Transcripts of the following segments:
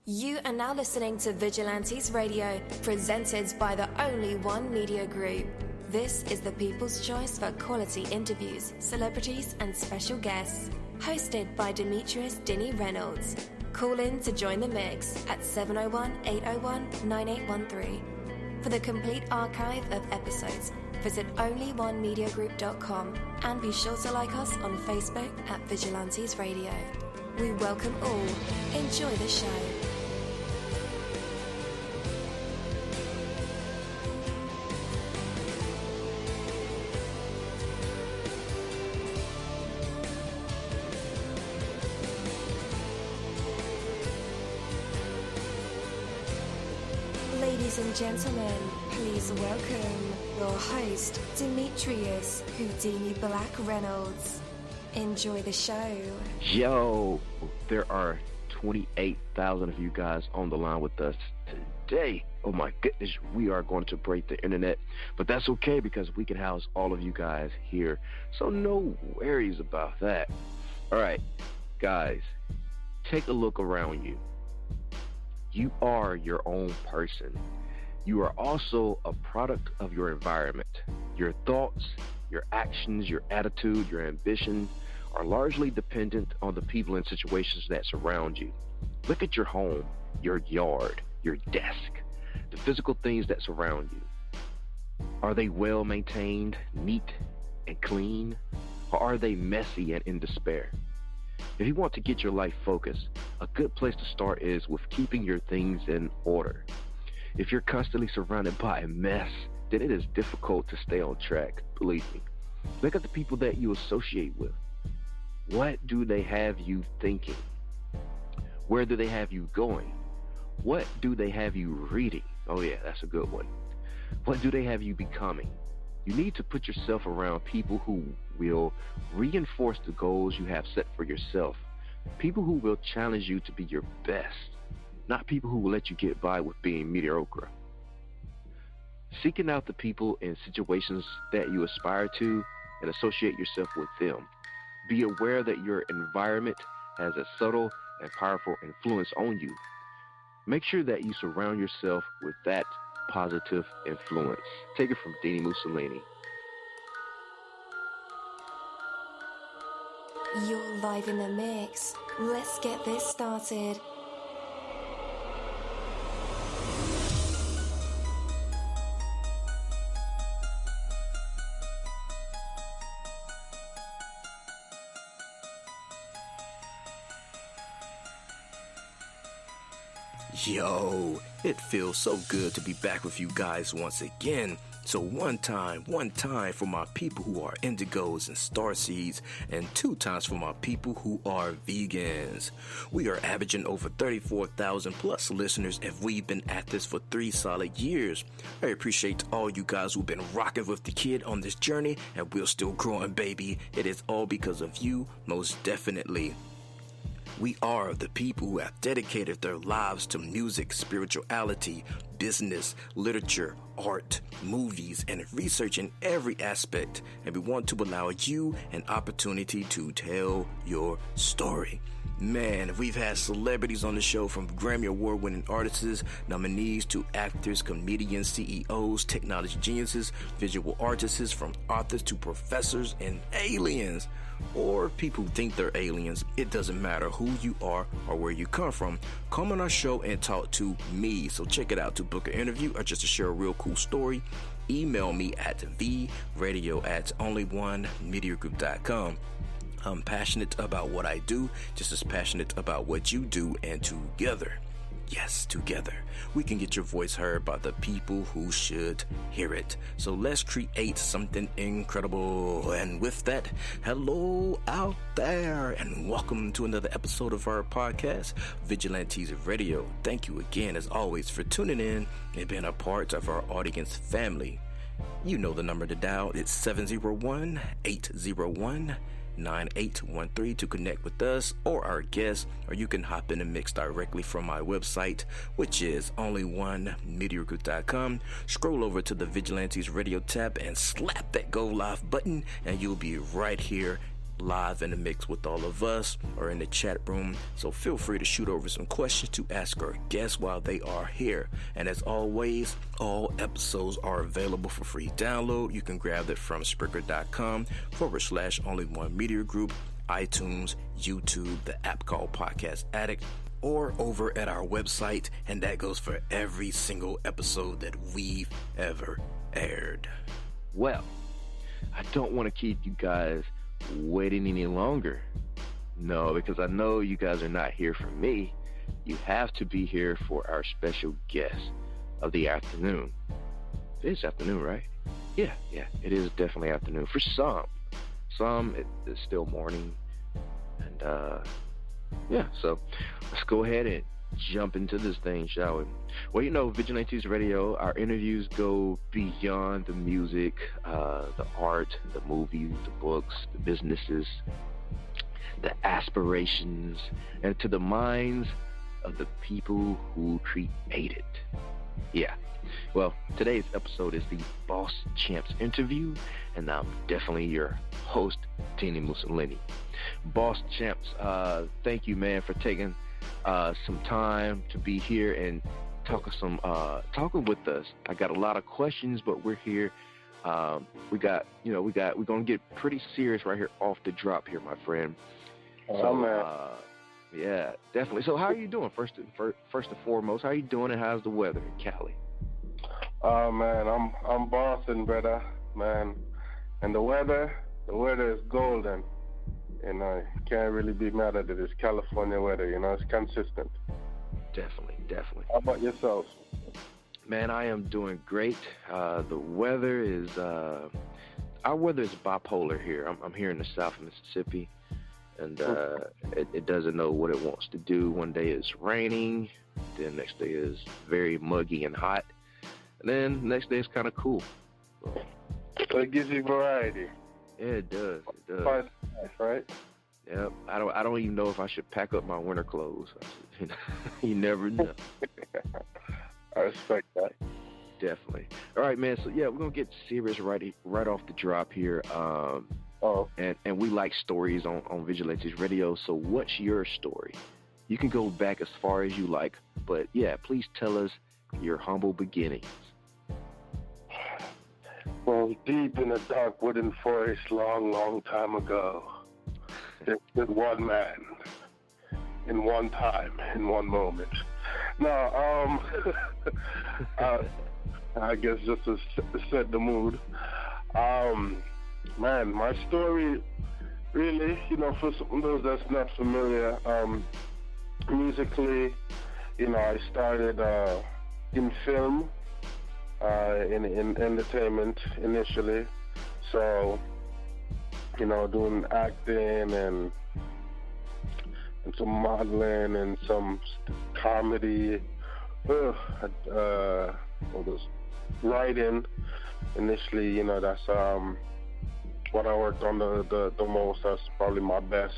You are now listening to Vigilantes Radio, presented by the Only One Media Group. This is the people's choice for quality interviews, celebrities and special guests. Hosted by Demetrius Dini Reynolds. Call in to join the mix at 701-801-9813. For the complete archive of episodes, visit onlyonemediagroup.com and be sure to like us on Facebook at Vigilantes Radio. We welcome all. Enjoy the show. Ladies and gentlemen, please welcome your host, Demetrius Houdini Black Reynolds. Enjoy the show. Yo, there are 28,000 of you guys on the line with us today. Oh my goodness, we are going to break the internet, but that's okay because we can house all of you guys here, so no worries about that. All right, guys, take a look around you. You are your own person. You are also a product of your environment. Your thoughts, your actions, your attitude, your ambition are largely dependent on the people and situations that surround you. Look at your home, your yard, your desk, the physical things that surround you. Are they well maintained, neat, and clean? Or are they messy and in despair? If you want to get your life focused, a good place to start is with keeping your things in order. If you're constantly surrounded by a mess, then it is difficult to stay on track, believe me. Look at the people that you associate with. What do they have you thinking? Where do they have you going? What do they have you reading? Oh yeah, that's a good one. What do they have you becoming? You need to put yourself around people who will reinforce the goals you have set for yourself. People who will challenge you to be your best, not people who will let you get by with being mediocre. Seeking out the people and situations that you aspire to and associate yourself with them. Be aware that your environment has a subtle and powerful influence on you. Make sure that you surround yourself with that positive influence. Take it from dini-mussolini. You're live in the mix. Let's get this started. Yo, it feels so good to be back with you guys once again. So one time for my people who are indigos and starseeds, and 2 times for my people who are vegans. We are averaging over 34,000 plus listeners, and we've been at this for 3 solid years. I appreciate all you guys who've been rocking with the kid on this journey, and we're still growing, baby. It is all because of you, most definitely. We are the people who have dedicated their lives to music, spirituality, business, literature, art, movies, and research in every aspect. And we want to allow you an opportunity to tell your story. Man, we've had celebrities on the show, from Grammy Award-winning artists, nominees, to actors, comedians, CEOs, technology geniuses, visual artists, from authors to professors and aliens. Or people who think they're aliens. It doesn't matter who you are or where you come from. Come on our show and talk to me. So check it out. To book an interview or just to share a real cool story, email me at vradio@onlyonemediagroup.com. I'm passionate about what I do, just as passionate about what you do, and together, yes, together, we can get your voice heard by the people who should hear it. So let's create something incredible. And with that, hello out there, and welcome to another episode of our podcast, Vigilantes Radio. Thank you again, as always, for tuning in and being a part of our audience family. You know the number to dial. It's 701-801-9813 to connect with us or our guests, or you can hop in and mix directly from my website, which is onlyonemediagroup.com. Scroll over to the Vigilantes Radio tab and slap that go live button, and you'll be right here live in the mix with all of us or in the chat room. So feel free to shoot over some questions to ask our guests while they are here. And as always, all episodes are available for free download. You can grab it from Spreaker.com/only1mediagroup, iTunes, YouTube, the app called Podcast Addict, or over at our website, and that goes for every single episode that we've ever aired. Well, I don't want to keep you guys waiting any longer. No, because I know you guys are not here for me. You have to be here for our special guest of the afternoon. It is afternoon, right? Yeah, it is definitely afternoon. For some it's still morning. And so let's go ahead and jump into this thing, shall we? Well, you know, Vigilantes Radio, our interviews go beyond the music, the art, the movies, the books, the businesses, the aspirations, and to the minds of the people who create it. Yeah. Well, today's episode is the Boss Champs interview, and I'm definitely your host, dini-mussolini. Boss Champs, thank you, man, for taking some time to be here and talking with us. I got a lot of questions, but we're here. We're gonna get pretty serious right here off the drop here, my friend. Man. Yeah, definitely. So how are you doing? First and foremost, how are you doing, and how's the weather in Cali? Oh man, I'm bossing, brother, man, and the weather is golden. You know, you can't really be mad at it. It's California weather, you know, it's consistent. Definitely. How about yourself? Man, I am doing great. The weather is, our weather is bipolar here. I'm here in the South of Mississippi, and it doesn't know what it wants to do. One day it's raining, then next day is very muggy and hot, and then next day it's kind of cool. So it gives you variety. Yeah, it does. Nice, right? Yep. I don't even know if I should pack up my winter clothes. You never know. I respect that. Definitely. All right, man. So yeah, we're gonna get serious right off the drop here. And we like stories on Vigilantes Radio. So what's your story? You can go back as far as you like, but yeah, please tell us your humble beginnings. Well, deep in a dark wooden forest, long time ago, there was one man, in one time, in one moment. Now, I guess just to set the mood, man, my story, really, you know, for some of those that's not familiar, musically, you know, I started in film, in entertainment initially, so, you know, doing acting and some modeling and some comedy, writing initially, you know, that's what I worked on the most. That's probably my best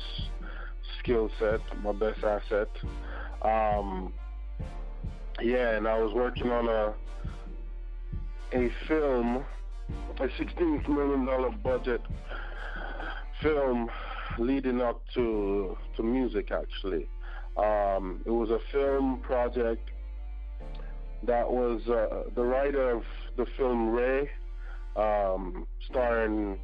skill set, my best asset. Yeah, and I was working on a film, a $16 million budget film leading up to music, actually. It was a film project that was the writer of the film Ray, starring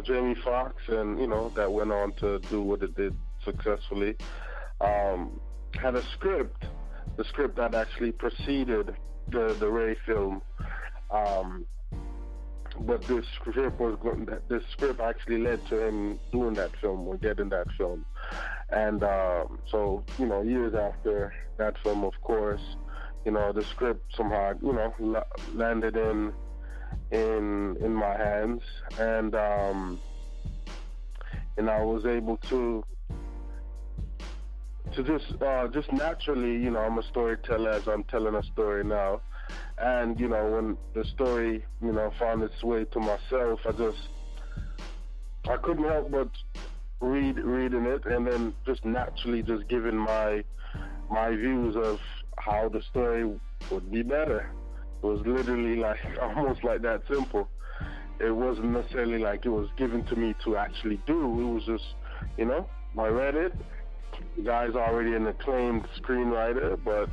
Jamie Foxx, and, you know, that went on to do what it did successfully, had a script, the script that actually preceded the Ray film. But this script actually led to him doing that film, or getting that film. And so, you know, years after that film, of course, you know, the script somehow, you know, landed in my hands, and I was able to just naturally, you know, I'm a storyteller as I'm telling a story now. And, you know, when the story, you know, found its way to myself, I couldn't help but reading it, and then just naturally just giving my views of how the story would be better. It was literally like, almost like that simple. it wasn't necessarily like it was given to me to actually do. It was just, I read it. The guy's already an acclaimed screenwriter, but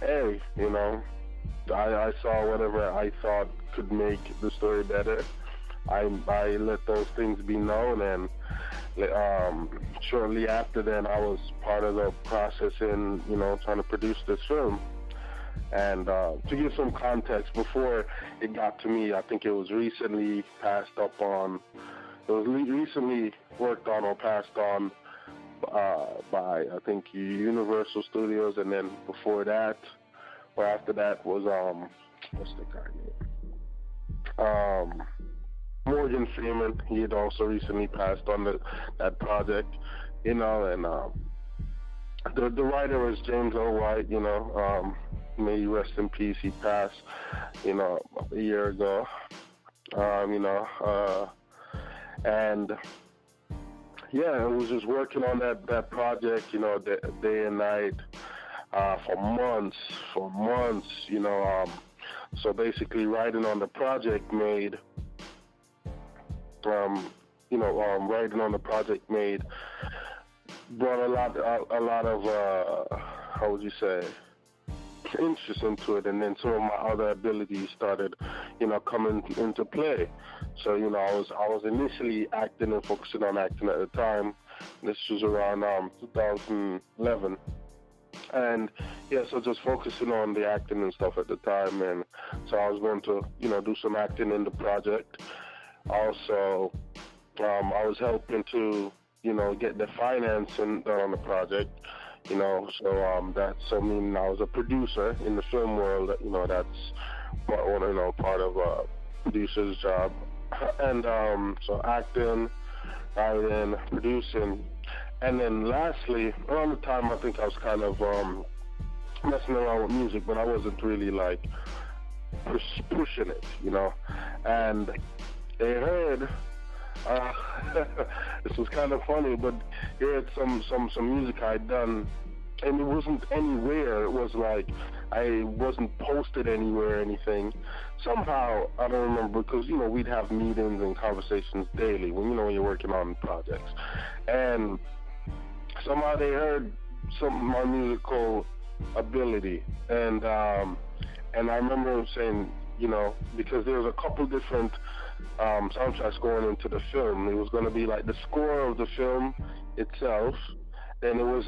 hey, I saw whatever I thought could make the story better. I let those things be known, and shortly after then, I was part of the process in, trying to produce this film. And to give some context, before it got to me, I think it was recently recently worked on or passed on by, I think, Universal Studios, and then before that, or after that was, what's the guy name? Morgan Freeman. He had also recently passed on that project, and the writer was James O. White, may he rest in peace. He passed, a year ago, and yeah, I was just working on that project, day and night, for months, so basically writing on the project made, brought a lot of, how would you say, interest into it, and then some of my other abilities started, coming into play. So, I was initially acting and focusing on acting at the time. This was around 2011. And yeah, so just focusing on the acting and stuff at the time, and so I was going to, do some acting in the project. Also, I was helping to, get the financing done on the project, so meaning I was a producer in the film world. That's part of a producer's job, and so acting, writing, producing. And then lastly, around the time I think I was kind of messing around with music, but I wasn't really like pushing it, And they heard, this was kind of funny, but they heard some music I'd done, and it wasn't anywhere. It was like I wasn't posted anywhere or anything. Somehow, I don't remember, because, we'd have meetings and conversations daily when you're working on projects. And somehow they heard some of my musical ability, and I remember saying, because there was a couple different soundtracks going into the film. It was going to be like the score of the film itself. Then it was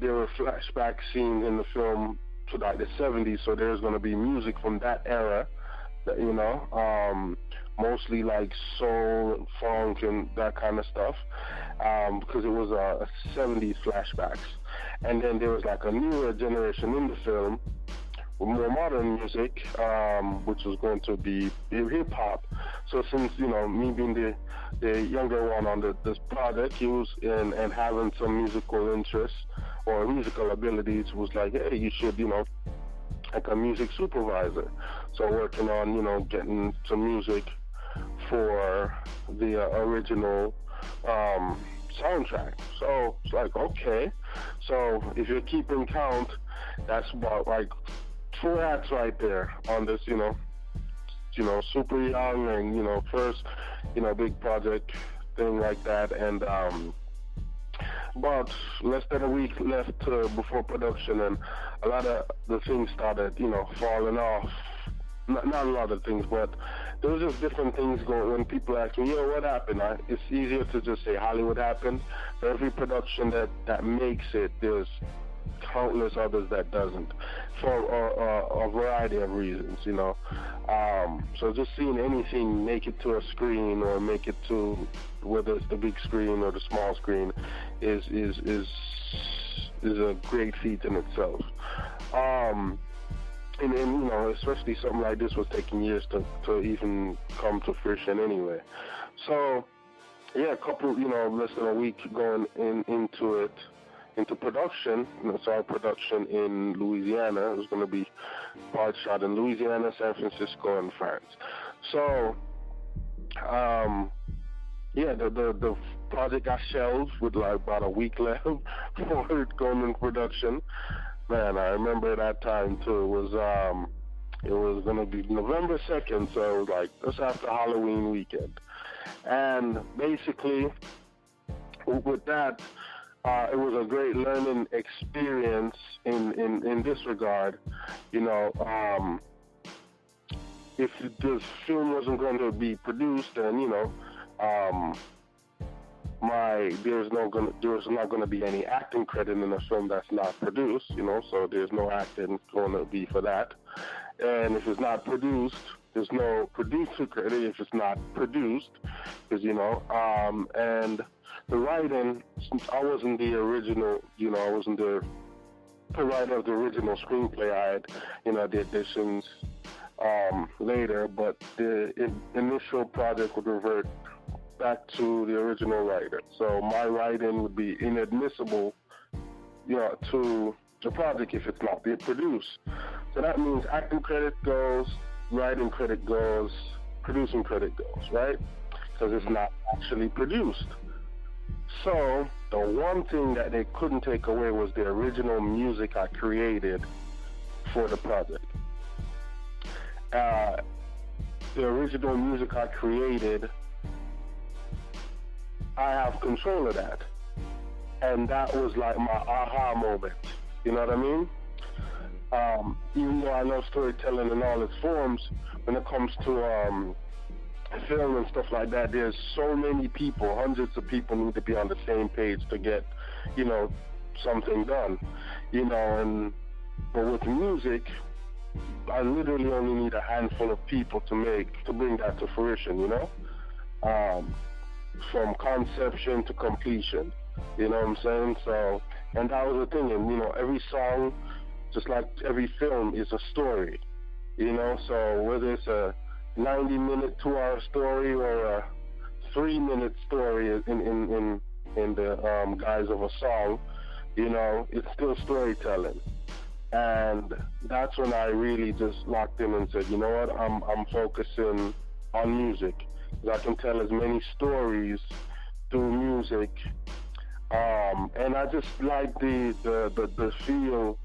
there were flashback scenes in the film to like the 70s, so there's going to be music from that era, that, mostly like soul and funk and that kind of stuff, because it was a 70s flashbacks. And then there was like a newer generation in the film with more modern music, which was going to be hip hop. So since, me being the younger one on this project, he was and having some musical interests or musical abilities, was like, hey, you should, like a music supervisor. So working on, getting some music for the original soundtrack. So it's like, okay. So if you're keeping count, that's about like 4 acts right there on this, super young and, first, big project thing like that. And about less than a week left before production, and a lot of the things started, falling off. Not a lot of things, but there was just different things going. When people ask me, what happened? It's easier to just say Hollywood happened. For every production that makes it, there's countless others that doesn't, for a variety of reasons, So just seeing anything make it to a screen, or make it to, whether it's the big screen or the small screen, is a great feat in itself. And especially something like this was taking years to even come to fruition anyway. So, yeah, a couple, less than a week going into production. So our production in Louisiana. It was going to be part shot in Louisiana, San Francisco, and France. So, the project got shelved with like about a week left before it going into production. Man, I remember that time too. It was It was going to be November 2nd, so it was like just after Halloween weekend. And basically, with that, it was a great learning experience in this regard. You know, if this film wasn't going to be produced, then, you know, there's not going to be any acting credit in a film that's not produced, you know, so there's no acting going to be for that. And if it's not produced, there's no producer credit if it's not produced, because, you know, and the writing, since I wasn't the original, you know, I wasn't the writer of the original screenplay. I had, you know, the additions later, but the initial project would revert back to the original writer. So my writing would be inadmissible, you know, to the project if it's not being produced. So that means acting credit goes, writing credit goes, producing credit goes, right? Because it's not actually produced. So the one thing that they couldn't take away was the original music I created for the project. The original music I created, I have control of that. And that was like my aha moment. You know what I mean? Even though I love storytelling in all its forms, when it comes to film and stuff like that, there's so many people, hundreds of people need to be on the same page to get, you know, something done. You know, but with music, I literally only need a handful of people to bring that to fruition, you know? From conception to completion, you know what I'm saying? So, and that was the thing, and, you know, every song, just like every film, is a story, you know? So whether it's a 90-minute, 2-hour story or a 3-minute story in the guise of a song, you know, it's still storytelling. And that's when I really just locked in and said, you know what, I'm focusing on music. I can tell as many stories through music. And I just like the feel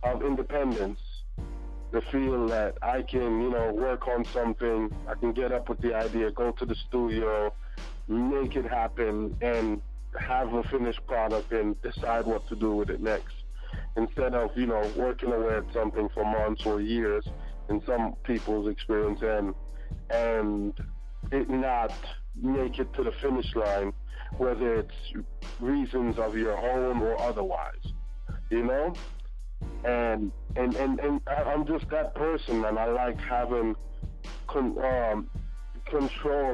of independence. The feel that I can, you know, work on something. I can get up with the idea, go to the studio, make it happen, and have a finished product and decide what to do with it next. Instead of, you know, working away at something for months or years, in some people's experience, and it not make it to the finish line, whether it's reasons of your own or otherwise, you know? And I'm just that person, and I like having control.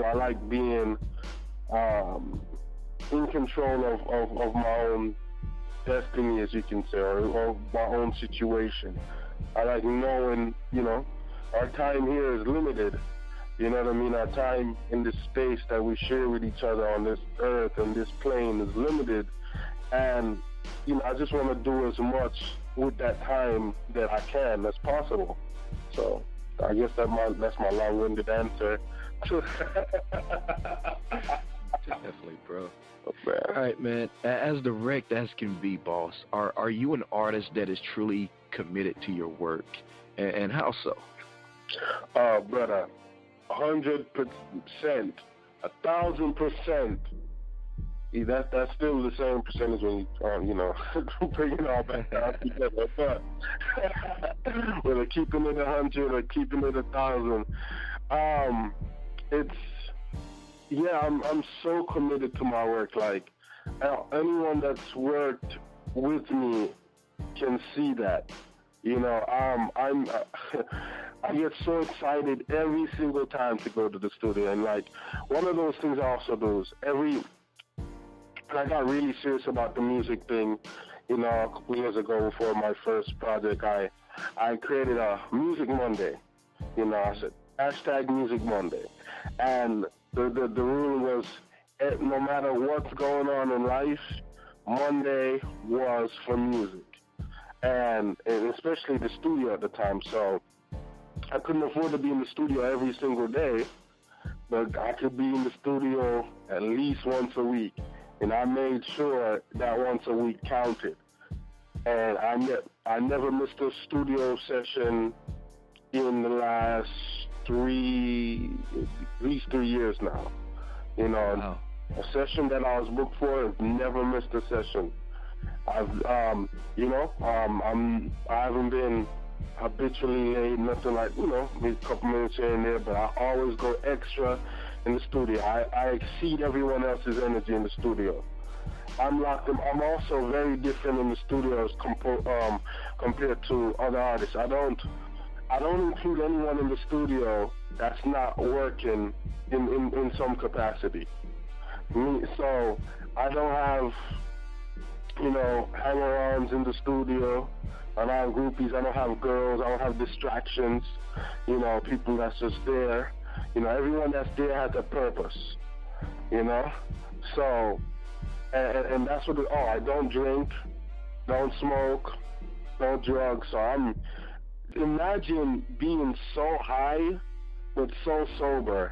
I like being in control of my own destiny, as you can say, or my own situation. I like knowing, you know, our time here is limited. You know what I mean? Our time in this space that we share with each other on this earth and this plane is limited. And, you know, I just want to do as much with that time that I can as possible. So I guess that's my long-winded answer. Definitely, bro. All right, man. As direct as can be, boss, are you an artist that is truly committed to your work? And how so? Brother, 100%, 1,000%. That's still the same percentage when you know, bring it all back down together. But whether keeping it 100 or keeping it 1,000, I'm so committed to my work. Like, anyone that's worked with me can see that. You know, I get so excited every single time to go to the studio. And like, one of those things I also do is I got really serious about the music thing, you know, a couple years ago before my first project. I created a Music Monday. You know, I said, #Music Monday. And the rule was, no matter what's going on in life, Monday was for music. And especially the studio at the time. So I couldn't afford to be in the studio every single day, but I could be in the studio at least once a week. And I made sure that once a week counted. And I never missed a studio session in the last at least 3 years now. You know, Wow. a session that I was booked for, I've never missed a session. I haven't been habitually late, nothing like, maybe a couple minutes here and there, but I always go extra in the studio. I exceed everyone else's energy in the studio. I'm locked in. I'm also very different in the studios compared to other artists. I don't include anyone in the studio that's not working in some capacity. So I don't have, hang-arounds in the studio. I don't have groupies. I don't have girls. I don't have distractions. People that's just there. Everyone that's there has a purpose. So, and that's what. I don't drink, don't smoke, don't drugs. So imagine being so high, but so sober.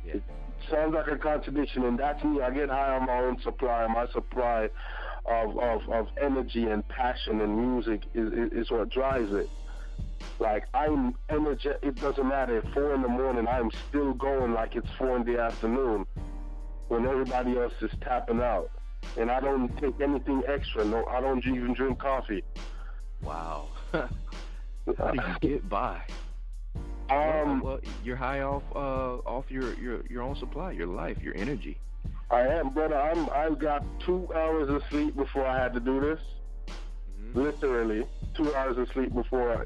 Yeah. It sounds like a contradiction, and that's me. I get high on my own supply. My supply of energy and passion and music is what drives it. Like, I'm energetic. It doesn't matter. At 4 in the morning, I'm still going like it's 4 in the afternoon when everybody else is tapping out. And I don't take anything extra. No, I don't even drink coffee. Wow. How do you get by? Well, you're high off your own supply, your life, your energy. I am, brother. I've got 2 hours of sleep before I had to do this. Mm-hmm. Literally, 2 hours of sleep before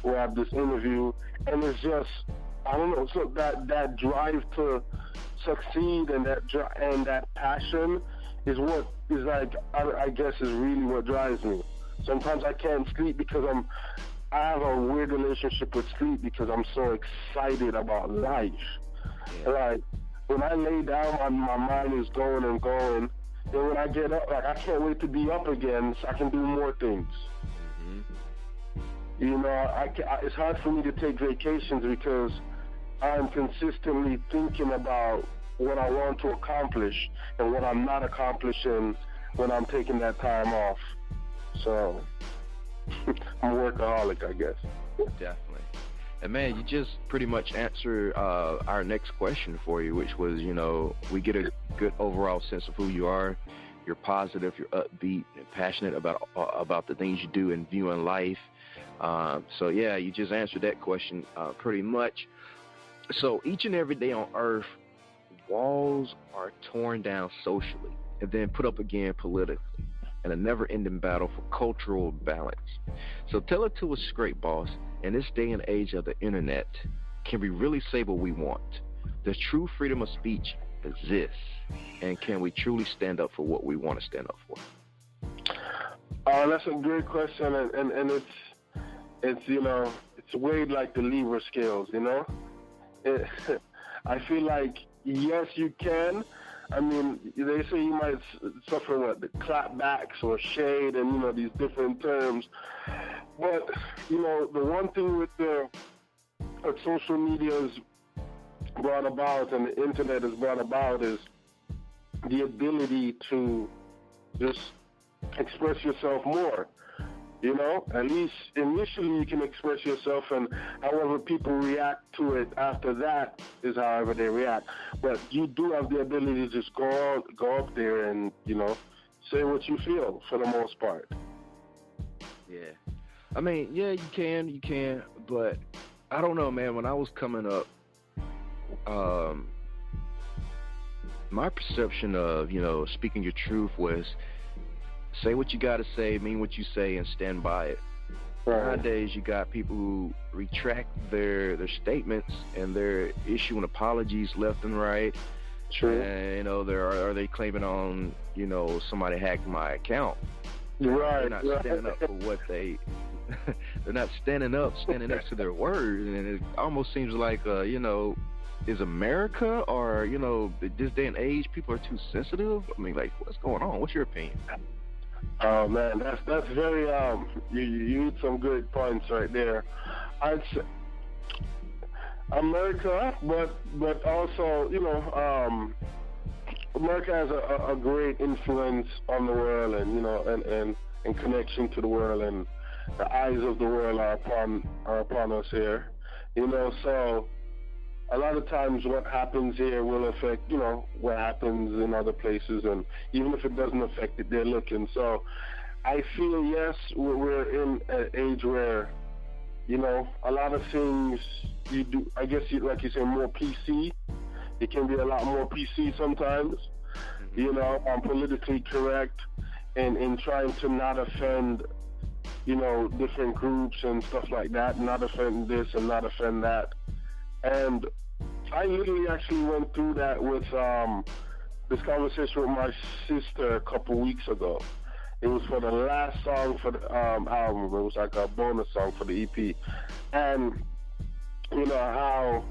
we have this interview, and it's just, I don't know. So that drive to succeed and that passion is what is like. I guess is really what drives me. Sometimes I can't sleep because I have a weird relationship with sleep because I'm so excited about life. Yeah. Like, when I lay down, my mind is going and going. Then when I get up, like, I can't wait to be up again so I can do more things. Mm-hmm. It's hard for me to take vacations because I'm consistently thinking about what I want to accomplish and what I'm not accomplishing when I'm taking that time off. So I'm a workaholic, I guess. Definitely. And man, you just pretty much answered our next question for you, which was, we get a good overall sense of who you are. You're positive, you're upbeat, and passionate about the things you do and view in life. So yeah, you just answered that question pretty much. So each and every day on Earth, walls are torn down socially and then put up again politically, in a never-ending battle for cultural balance. So tell it to us straight, boss. In this day and age of the internet, can we really say what we want? Does true freedom of speech exist? And can we truly stand up for what we want to stand up for? That's a great question, and it's weighed like the Libra scales, I feel like, yes, you can. I mean, they say you might suffer the clapbacks or shade and, these different terms. But, the one thing with what social media has brought about and the internet has brought about is the ability to just express yourself more. At least initially you can express yourself, and however people react to it after that is however they react. But you do have the ability to just go up there and, say what you feel for the most part. Yeah. I mean, yeah, you can, but I don't know, man. When I was coming up, my perception of, speaking your truth was, say what you got to say, mean what you say, and stand by it. Right. Nowadays, you got people who retract their statements and they're issuing apologies left and right. True. And, are they claiming on, somebody hacked my account. Right. They're not standing up for what they're not standing up to their word. And it almost seems like, is America or, this day and age, people are too sensitive? I mean, like, what's going on? What's your opinion? Oh man, that's very you hit some good points right there. I'd say America, but also America has a great influence on the world and and connection to the world, and the eyes of the world are upon us here. You know, so a lot of times what happens here will affect, you know, what happens in other places, and even if it doesn't affect it, they're looking. So I feel, yes, we're in an age where, you know, a lot of things you do, I guess, like you say, more PC. It can be a lot more PC sometimes, you know, politically correct, and in trying to not offend, you know, different groups and stuff like that, not offend this and not offend that. And I literally actually went through that with this conversation with my sister a couple weeks ago. It was for the last song for the album. It was like a bonus song for the EP. And, you know, how,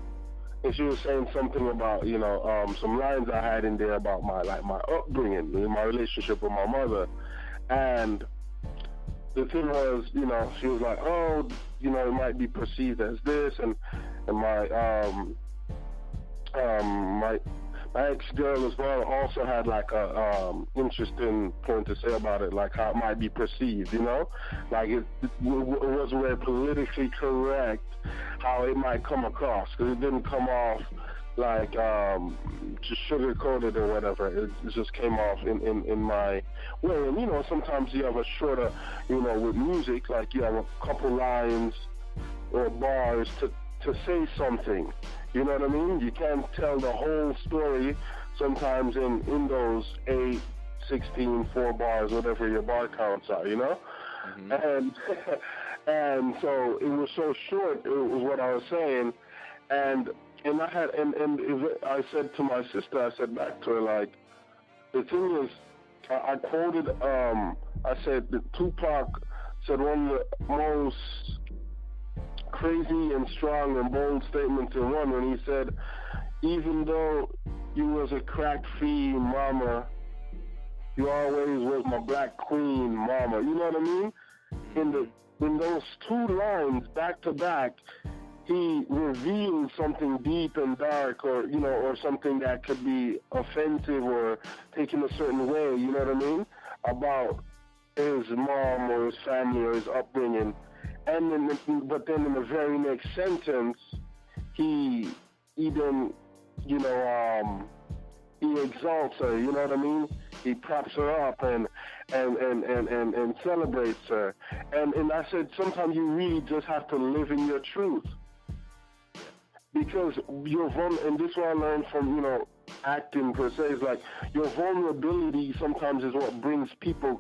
and she was saying something about, you know, some lines I had in there about my upbringing, my relationship with my mother. And the thing was, you know, she was like, oh, you know, it might be perceived as this, and my ex-girl as well also had like a interesting point to say about it, like how it might be perceived, you know, like it wasn't very politically correct how it might come across, because it didn't come off like just sugar-coated or whatever. It just came off in my way. And, you know, sometimes you have a shorter, you know, with music, like you have a couple lines or bars to say something. You know what I mean? You can't tell the whole story sometimes in those 8, 16, 4 bars, whatever your bar counts are, you know? Mm-hmm. And so it was so short, it was what I was saying. And I had, I said to my sister, I said back to her, like, the thing is, I quoted, I said that Tupac said one of the most crazy and strong and bold statements in one, when he said, even though you was a crack fiend mama, you always was my black queen mama. You know what I mean? In those two lines back to back, he revealed something deep and dark, or, you know, or something that could be offensive or taken a certain way, you know what I mean, about his mom or his family or his upbringing. And then, but then in the very next sentence, he then, you know, he exalts her, you know what I mean? He props her up and celebrates her. And I said, sometimes you really just have to live in your truth. Because and this is what I learned from, you know, acting per se, is like your vulnerability sometimes is what brings people,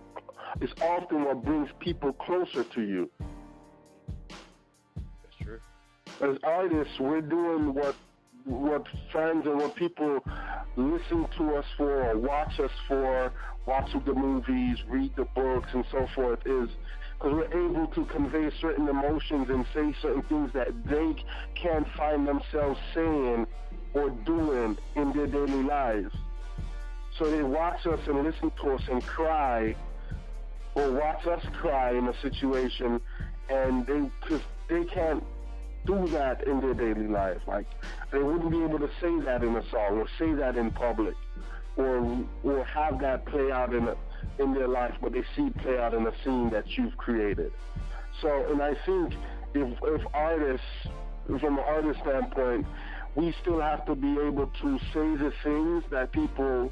is often what brings people closer to you. That's true. As artists, we're doing what fans and what people listen to us for, or watch us for, watch the movies, read the books, and so forth, is because we're able to convey certain emotions and say certain things that they can't find themselves saying or doing in their daily lives. So they watch us and listen to us and cry, or watch us cry in a situation, and they can't do that in their daily life. Like, they wouldn't be able to say that in a song, or say that in public, or have that play out in their life, but they see it play out in a scene that you've created. So, and I think if artists, from an artist standpoint, we still have to be able to say the things that people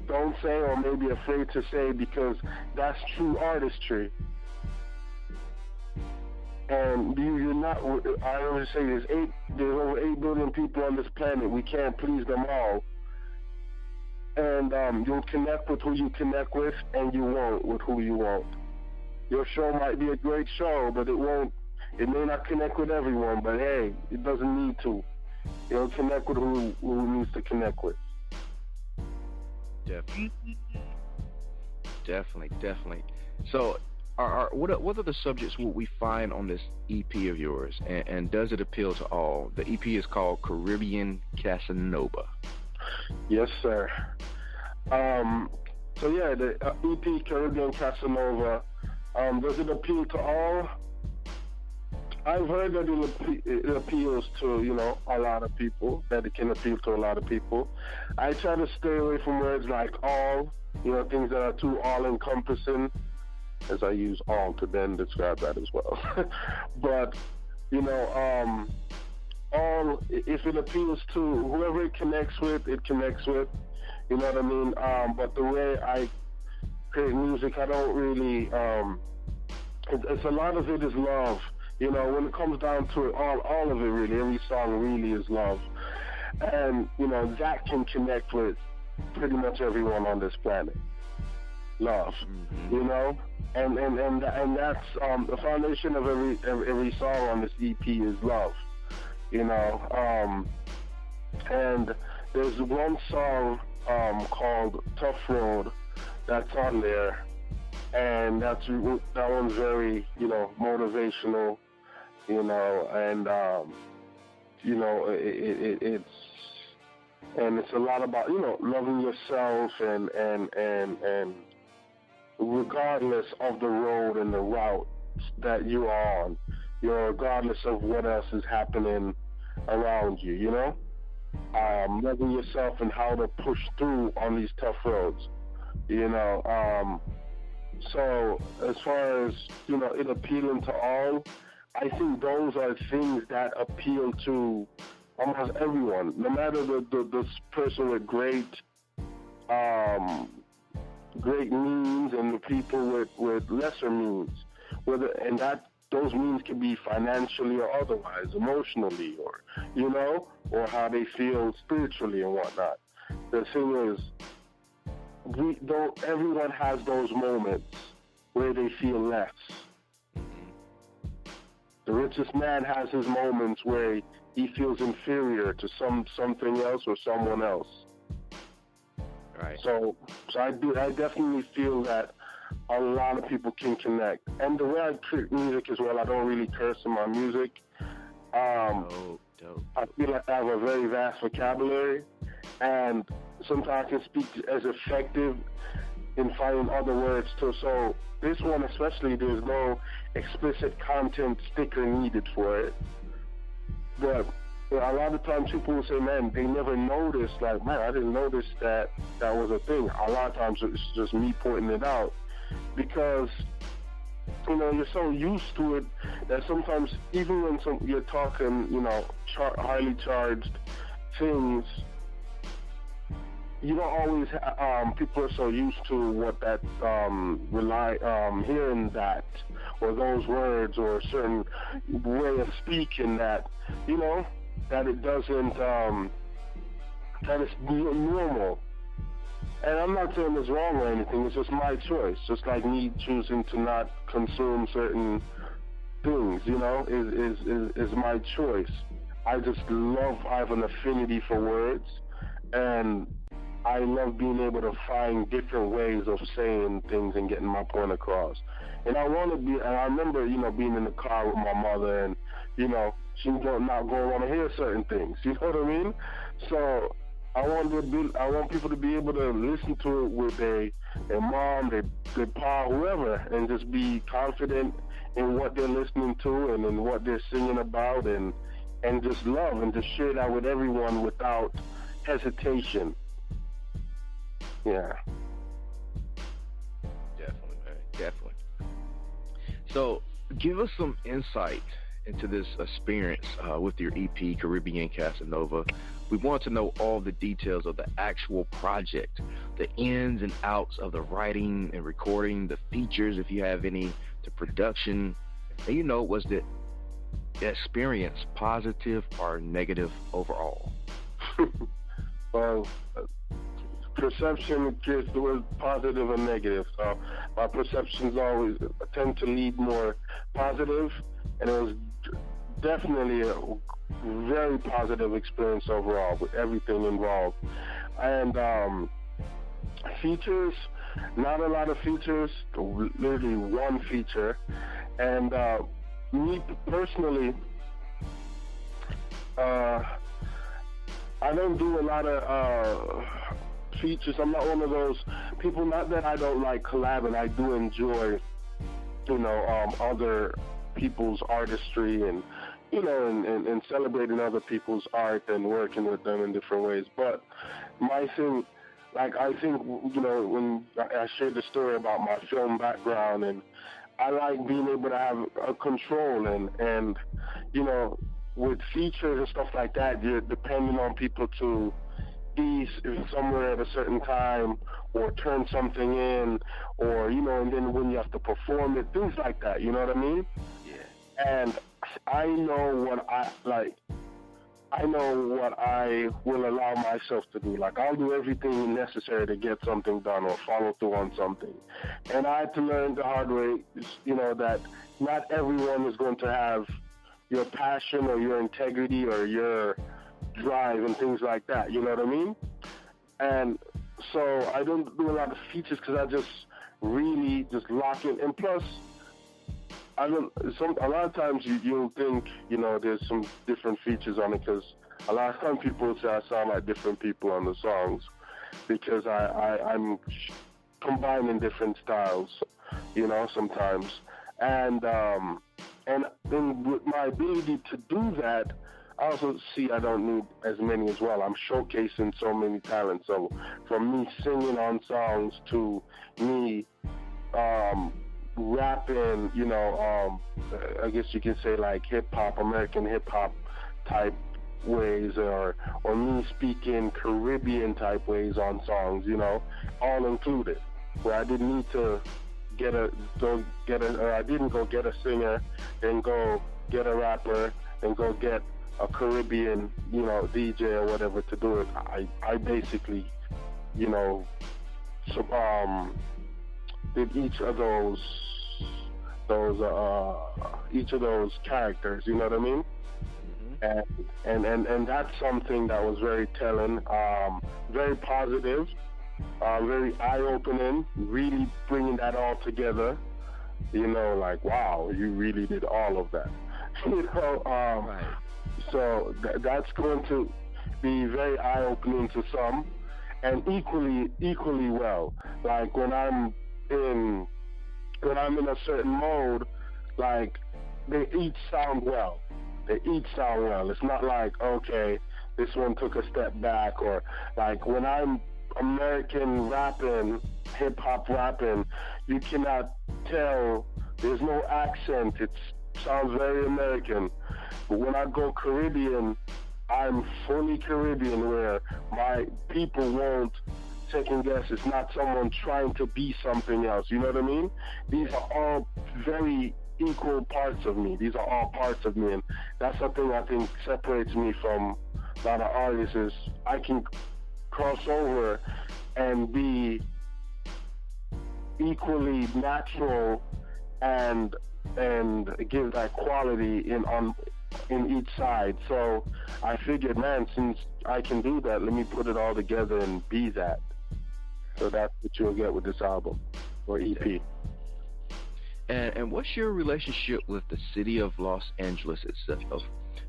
don't say, or maybe afraid to say, because that's true artistry. And you're not, I always say there's over 8 billion people on this planet. We can't please them all. And you'll connect with who you connect with, and you won't with who you won't. Your show might be a great show, but it may not connect with everyone, but hey, it doesn't need to. It'll connect with who needs to connect with. Definitely. So, what are the subjects we find on this EP of yours, and does it appeal to all? The EP is called Caribbean-Casanova. Yes, sir. So yeah, the EP Caribbean-Casanova, does it appeal to all? I've heard that it appeals to, you know, a lot of people, that it can appeal to a lot of people. I try to stay away from words like all, you know, things that are too all-encompassing. as I use all to then describe that as well. But, you know, all, if it appeals to whoever it connects with, it connects with, you know what I mean? But the way I create music, I don't really, it's a lot of it is love. You know, when it comes down to it, all of it really, every song really is love. And, you know, that can connect with pretty much everyone on this planet. Love, you know? And that's the foundation of every song on this EP is love, you know? And there's one song called Tough Road that's on there, and that one's very, you know, motivational, you know, and you know, it's a lot about, you know, loving yourself and regardless of the road and the route that you're on, you know, regardless of what else is happening around you, you know, loving yourself and how to push through on these tough roads, you know. So as far as, you know, it appealing to all, I think those are things that appeal to almost everyone, no matter the person with great means and the people with lesser means, and that those means can be financially or otherwise, emotionally, or, you know, or how they feel spiritually and whatnot. The thing is, everyone has those moments where they feel less. The richest man has his moments where he feels inferior to something else or someone else. Right. So I definitely feel that a lot of people can connect. And the way I create music as well, I don't really curse in my music. Dope. I feel like I have a very vast vocabulary, and sometimes I can speak as effective in finding other words too. So this one especially, there's no explicit content sticker needed for it. But you know, a lot of times people will say, man, they never noticed, like, man, I didn't notice that was a thing. A lot of times it's just me pointing it out, because, you know, you're so used to it that sometimes even when you're talking, you know, highly charged things, you don't always, people are so used to what that, hearing that, or those words, or a certain way of speaking that, you know, that it doesn't, that it's normal. And I'm not saying it's wrong or anything, it's just my choice. Just like me choosing to not consume certain things, you know, is my choice. I have an affinity for words, and I love being able to find different ways of saying things and getting my point across. And I remember, you know, being in the car with my mother, and, you know, she's not going to want to hear certain things, you know what I mean? So I want people to be able to listen to it with their mom, their pa, whoever, and just be confident in what they're listening to and in what they're singing about, and just love and just share that with everyone without hesitation. Yeah. Definitely, man. Definitely. So, give us some insight into this experience with your EP, Caribbean-Casanova. We want to know all the details of the actual project, the ins and outs of the writing and recording, the features, if you have any, the production. And, you know, was the experience positive or negative overall? Well, perception is the word positive and negative. So my perceptions always tend to lead more positive, and it was definitely a very positive experience overall with everything involved. And features, not a lot of features, literally one feature. And me personally, I don't do a lot of features. I'm not one of those people, not that I don't like collabing. I do enjoy, you know, other people's artistry and, you know, and celebrating other people's art and working with them in different ways. But my thing, like I think, when I shared the story about my film background, and I like being able to have a control, and with features and stuff like that, you're depending on people to be somewhere at a certain time or turn something in, or and then when you have to perform it, things like that, you know what I mean? Yeah. And I know what I know what I will allow myself to do. Like, I'll do everything necessary to get something done or follow through on something. And I had to learn the hard way, that not everyone is going to have your passion or your integrity or your drive and things like that. You know what I mean? And so I don't do a lot of features because I just really just lock in. And plus, a lot of times you'll think, there's some different features on it, because a lot of times people say I sound like different people on the songs, because I'm combining different styles, sometimes. And with my ability to do that, I also see I don't need as many as well. I'm showcasing so many talents. So from me singing on songs to me rapping, I guess you can say like hip-hop, American hip-hop type ways, or me speaking Caribbean type ways on songs, all included. Where I didn't need to I didn't go get a singer, then go get a rapper, and go get a Caribbean, DJ or whatever to do it. I basically, did each of those characters, you know what I mean? And that's something that was very telling, very positive, very eye-opening, really bringing that all together, like, wow, you really did all of that. Right. So that's going to be very eye-opening to some, and equally well. Like when I'm in a certain mode, like they each sound well. It's not like, okay, this one took a step back, or like when I'm American rapping, hip-hop rapping, you cannot tell, there's no accent, it sounds very American. But when I go Caribbean, I'm fully Caribbean, where my people won't second guess. It's not someone trying to be something else, you know what I mean? These are all very equal parts of me. These are all parts of me, and that's something I think separates me from a lot of artists, is I can cross over and be equally natural and give that quality in each side. So I figured, man, since I can do that, let me put it all together and be that. So that's what you'll get with this album, or EP. And what's your relationship with the city of Los Angeles itself?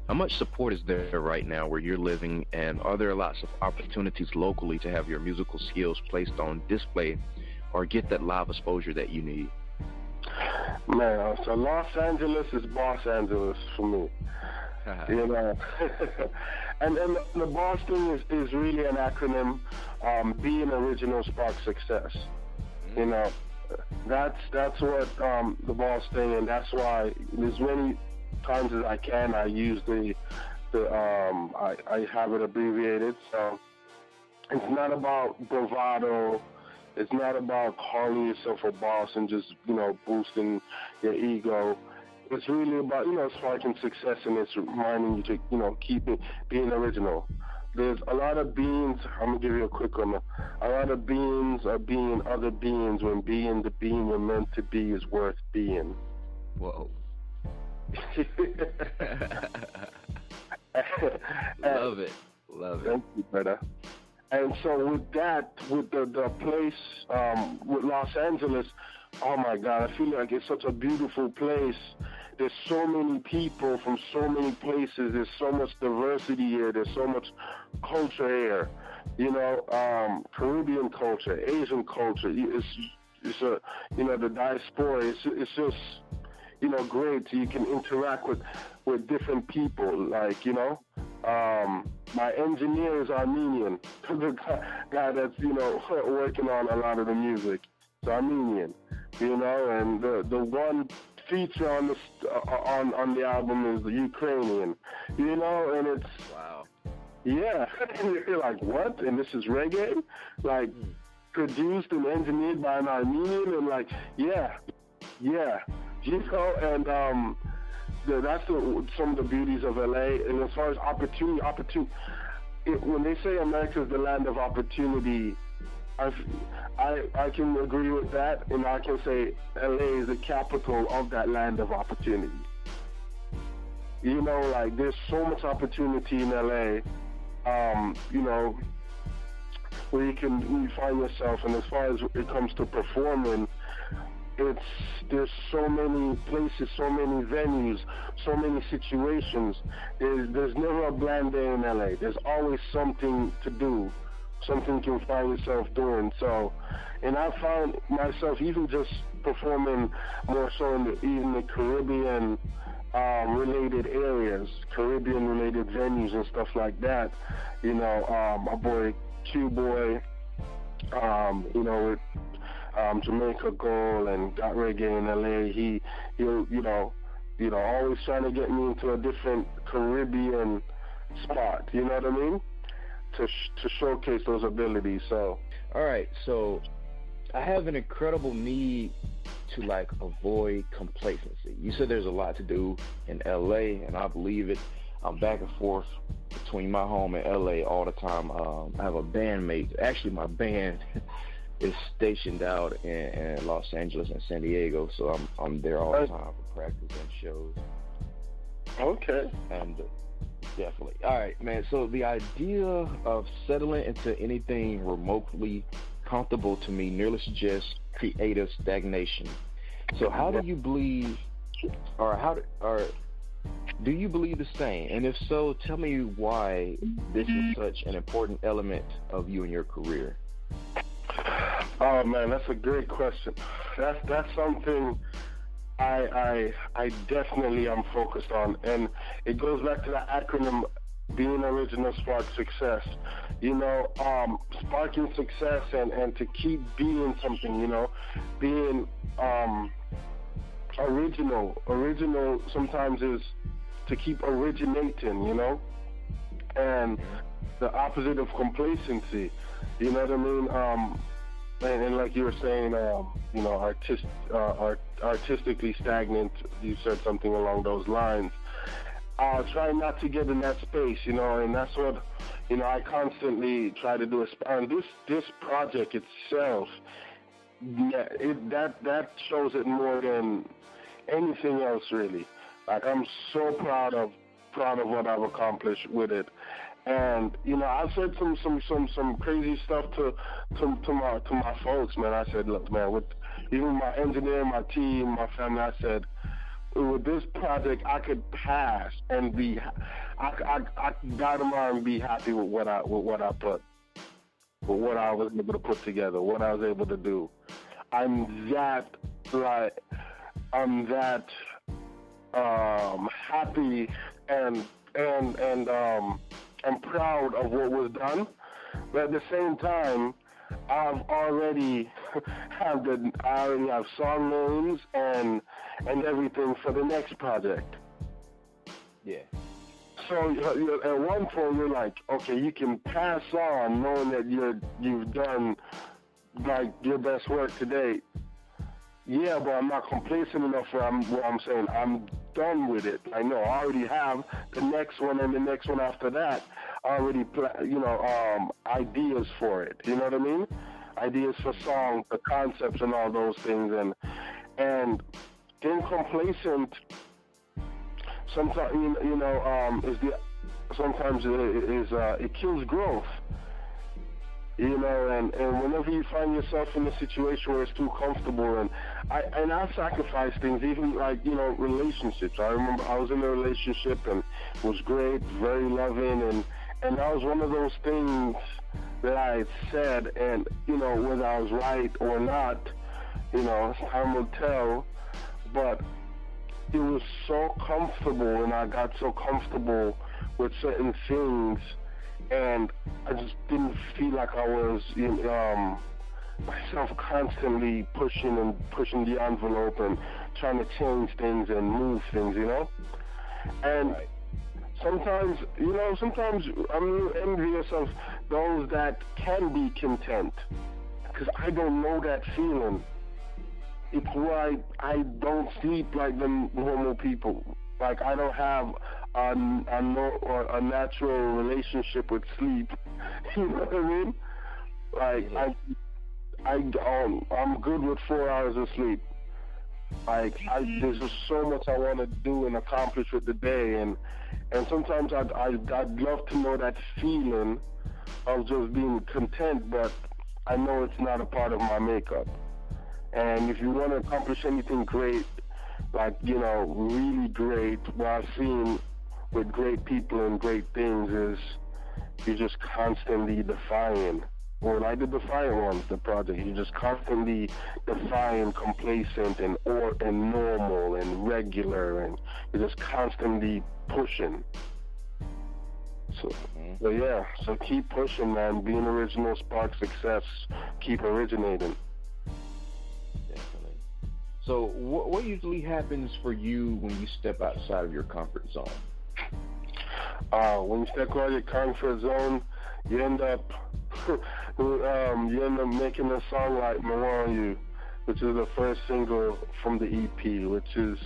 How much support is there right now where you're living, and are there lots of opportunities locally to have your musical skills placed on display or get that live exposure that you need? Man, so Los Angeles is B.O.S.S Angeles for me. And the B.O.S.S thing is really an acronym. Being original sparks success. That's what the B.O.S.S thing, and that's why as many times as I can, I use I have it abbreviated. So it's not about bravado. It's not about calling yourself a boss and just, boosting your ego. It's really about, sparking success, and it's reminding you to, keep it, being original. There's a lot of beings, I'm going to give you a quick one. A lot of beings are being other beings when being the being you're meant to be is worth being. Whoa. Love it. Thank you, brother. And so with that, with the place, with Los Angeles, oh my God, I feel like it's such a beautiful place. There's so many people from so many places. There's so much diversity here. There's so much culture here. Caribbean culture, Asian culture. It's the diaspora. It's just, great. So you can interact with different people, My engineer is Armenian. The guy that's, working on a lot of the music. It's Armenian, and the one feature on the album is the Ukrainian, and it's Wow. Yeah, and you're like, what? And this is reggae, like produced and engineered by an Armenian, and like, yeah, and that's some of the beauties of LA. And as far as opportunity, when they say America is the land of opportunity, I can agree with that, and I can say LA is the capital of that land of opportunity. Like there's so much opportunity in LA, where you find yourself, and as far as it comes to performing, there's so many places, so many venues, so many situations. There's never a bland day in LA. There's always something to do, something you can find yourself doing. So, and I found myself even just performing more so in the Caribbean related areas, Caribbean related venues and stuff like that. My boy Q-Boy, with Jamaica Gold and Got Reggae in LA, he'll always trying to get me into a different Caribbean spot, you know what I mean? To showcase those abilities. So all right, so I have an incredible need to avoid complacency. You said there's a lot to do in LA, and I believe it. I'm back and forth between my home and LA all the time. I have a bandmate. Actually, my band is stationed out in Los Angeles and San Diego, so I'm there all the time for practice and shows. Okay. And definitely. All right, man. So the idea of settling into anything remotely comfortable to me nearly suggests creative stagnation. So how do you believe, do you believe the same? And if so, tell me why this is such an important element of you and your career. Oh man, that's a great question. That's something I definitely am focused on, and it goes back to the acronym being original spark success. Sparking success and to keep being something. Being original. Original sometimes is to keep originating. And the opposite of complacency. You know what I mean? And like you were saying, artistically stagnant. You said something along those lines. Try not to get in that space, and that's what, I constantly try to do. And this project itself, that shows it more than anything else, really. Like, I'm so proud of what I've accomplished with it. And I've said some crazy stuff to my folks, man. I said, look, man, with even my engineer, my team, my family, I said, with this project, I could pass and I got them on and be happy with what I was able to put together, what I was able to do. I'm that happy and I'm proud of what was done, but at the same time, I already have song names and everything for the next project. Yeah. So at one point you're like, okay, you can pass on knowing that you've done like your best work to date. Yeah, but I'm not complacent enough where I'm saying I'm done with it. I know I already have the next one and the next one after that. I already ideas for it. You know what I mean? Ideas for songs, the concepts, and all those things. And getting complacent sometimes, it kills growth. And whenever you find yourself in a situation where it's too comfortable, and I sacrifice things, even relationships. I remember I was in a relationship and it was great, very loving, and that was one of those things that I had said, and whether I was right or not, time will tell. But it was so comfortable, and I got so comfortable with certain things, and I just didn't feel like I was myself constantly pushing the envelope and trying to change things and move things, And sometimes I'm envious of those that can be content, because I don't know that feeling. It's why I don't sleep like the normal people. Like, I don't have a natural relationship with sleep. You know what I mean? Like, I'm good with 4 hours of sleep. Like, there's just so much I want to do and accomplish with the day, and sometimes I'd love to know that feeling of just being content, but I know it's not a part of my makeup. And if you want to accomplish anything great, like, really great, what I've seen with great people and great things is you're just constantly defying. Or like the Defiant ones, the project, you're just constantly defying, complacent, and normal and regular, and you're just constantly pushing. So yeah, so keep pushing, man. Being original sparks success. Keep originating. Definitely. So what usually happens for you when you step outside of your comfort zone? When you step out of your comfort zone, you end up making a song like Mi-wan-u, which is the first single from the EP, which is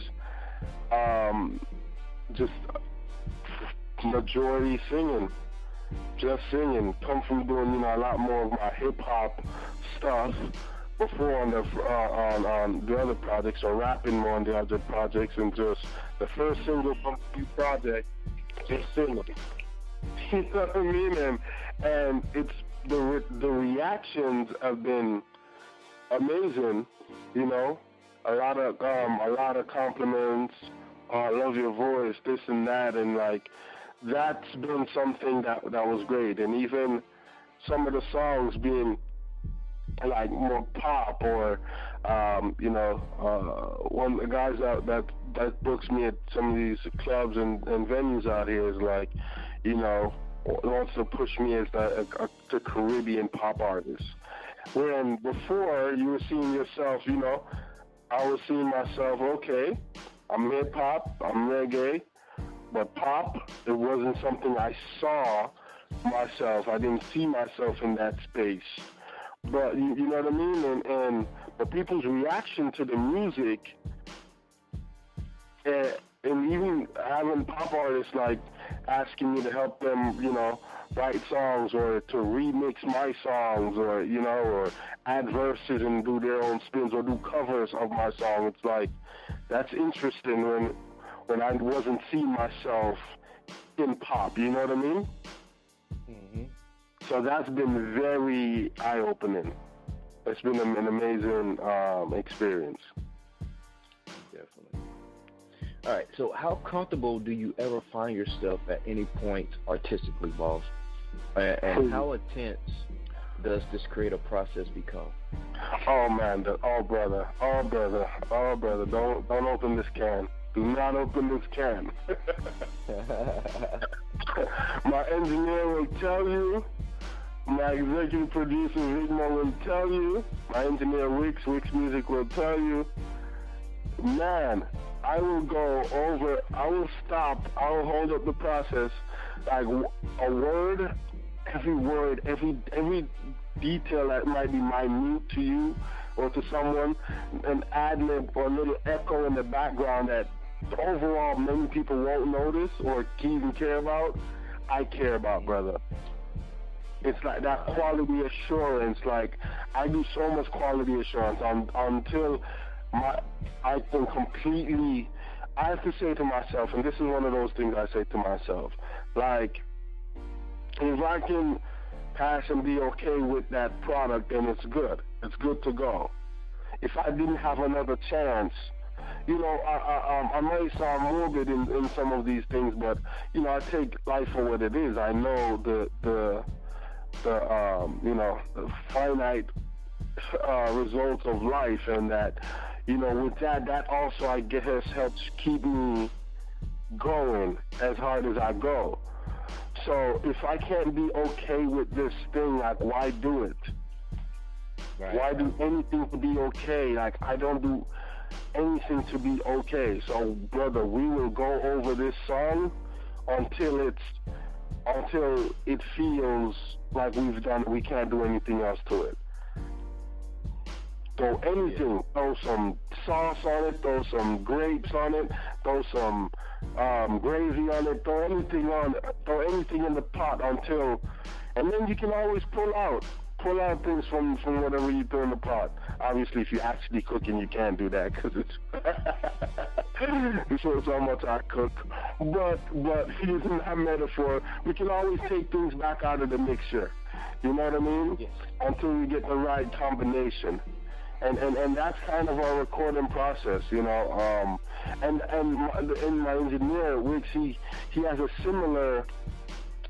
just majority singing, just singing. Come from doing a lot more of my hip hop stuff before on the other projects, or rapping more on the other projects, and just the first single from the new project, just singing. You know what I mean? And it's the reactions have been amazing. A lot of compliments. I love your voice, this and that, and like that's been something that was great. And even some of the songs being like more pop, or one of the guys that books me at some of these clubs and venues out here is like, wants to push me as the Caribbean pop artist. When before you were seeing yourself, I was seeing myself, okay, I'm hip hop, I'm reggae, but pop, it wasn't something I saw myself. I didn't see myself in that space. But you know what I mean? And the people's reaction to the music, and even having pop artists like asking me to help them, write songs, or to remix my songs, or or add verses and do their own spins, or do covers of my song. It's like, that's interesting when I wasn't seeing myself in pop. You know what I mean? Mm-hmm. So that's been very eye-opening. It's been an amazing experience. Definitely. All right, so how comfortable do you ever find yourself at any point artistically, boss? And how intense does this creative process become? Oh man, brother, don't open this can. Do not open this can. My engineer will tell you. My executive producer, Vigma, will tell you. My engineer, Wix Music, will tell you. Man, I will go over, I will stop, I will hold up the process, like a word, every detail that might be minute to you or to someone, an ad-lib or a little echo in the background that overall many people won't notice or even care about, I care about, brother. It's like that quality assurance. Like, I do so much quality assurance until I can completely, I have to say to myself, and this is one of those things I say to myself, like, if I can pass and be okay with that product, then it's good. It's good to go. If I didn't have another chance, I may sound morbid in some of these things, but, I take life for what it is. I know the finite results of life, and that, with that also, I guess, helps keep me going as hard as I go. So if I can't be okay with this thing, like, why do it? Right. Why do anything to be okay? Like, I don't do anything to be okay. So, brother, we will go over this song until it feels like we can't do anything else to it. Throw anything, throw some sauce on it, throw some grapes on it, throw some gravy on it, throw anything in the pot and then you can always pull out things from whatever you throw in the pot. Obviously, if you're actually cooking, you can't do that because it's so much I cook. But using that metaphor, we can always take things back out of the mixture. You know what I mean? Yes. Until we get the right combination. And that's kind of our recording process, you know. And my engineer, Wicks, he has a similar.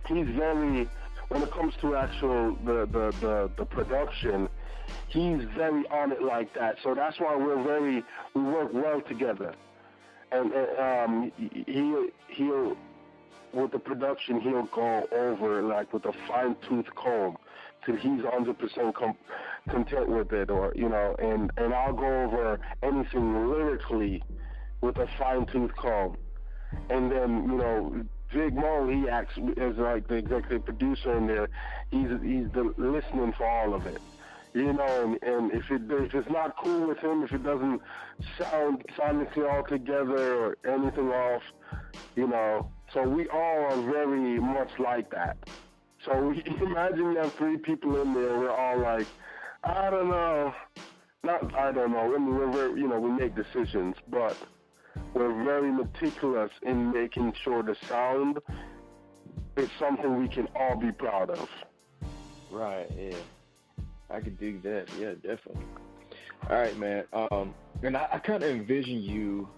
He's very, when it comes to actual the production, he's very on it like that. So that's why we work well together. And he'll with the production, he'll go over like with a fine-tooth comb till he's 100% content with it, or you know, and I'll go over anything lyrically with a fine-tooth comb, and then you know, Big Mo, he acts as like the executive producer in there. He's the listening for all of it, you know, and if it's not cool with him, if it doesn't sound sonically all together or anything off, you know. So we all are very much like that. So imagine you have 3 people in there. We're all like, I don't know. I mean, we're very, you know, we make decisions, but we're very meticulous in making sure the sound is something we can all be proud of. Right, yeah. I could dig that. Yeah, definitely. All right, man. And I kind of envision you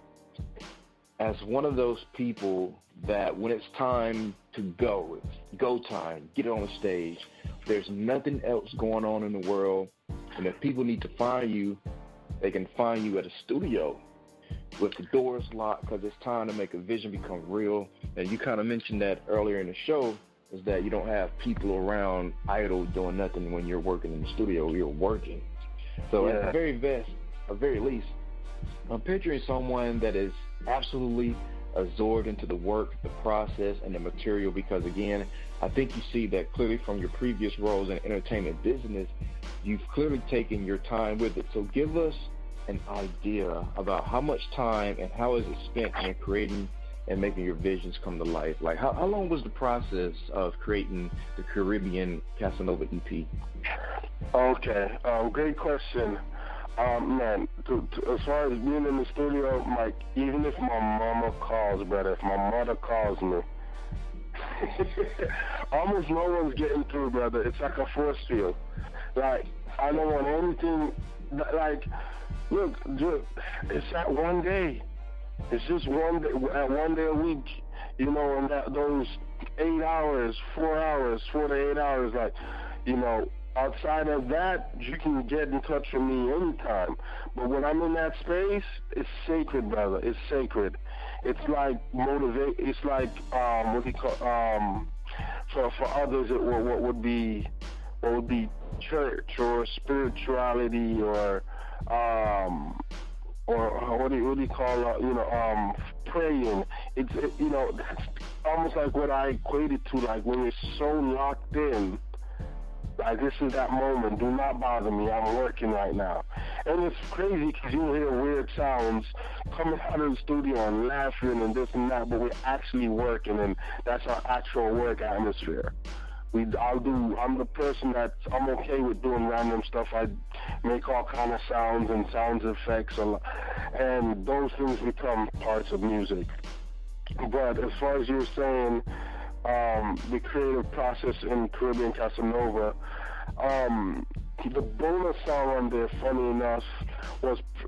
as one of those people that when it's time to go, it's go time, get on the stage, there's nothing else going on in the world, and if people need to find you, they can find you at a studio with the doors locked because it's time to make a vision become real. And you kind of mentioned that earlier in the show, is that you don't have people around idle doing nothing when you're working in the studio. You're working. So yeah. At the very least, I'm picturing someone that is absolutely absorbed into the work, the process, and the material, because again, I think you see that clearly from your previous roles in entertainment business. You've clearly taken your time with it. So give us an idea about how much time and how is it spent in creating and making your visions come to life. Like how long was the process of creating the Caribbean-Casanova EP? Okay, great question. Man, as far as being in the studio, like, even if my mama calls, brother, if my mother calls me, almost no one's getting through, brother. It's like a force field. Like, I don't want anything, like, look, it's that one day. It's just one day a week, you know, and those 8 hours, 4 hours, 4 to 8 hours, like, you know, outside of that, you can get in touch with me anytime. But when I'm in that space, it's sacred, brother. It's sacred. It's like it's like what do you call for others what would be church or spirituality or what do you call praying. It's you know, that's almost like what I equated to, like when you're so locked in. Like, this is that moment. Do not bother me. I'm working right now. And it's crazy because you hear weird sounds coming out of the studio and laughing and this and that, but we're actually working, and that's our actual work atmosphere. I'm the person I'm okay with doing random stuff. I make all kind of sounds and sound effects, and those things become parts of music. But as far as you were saying, the creative process in Caribbean-Casanova, the bonus song on there, funny enough,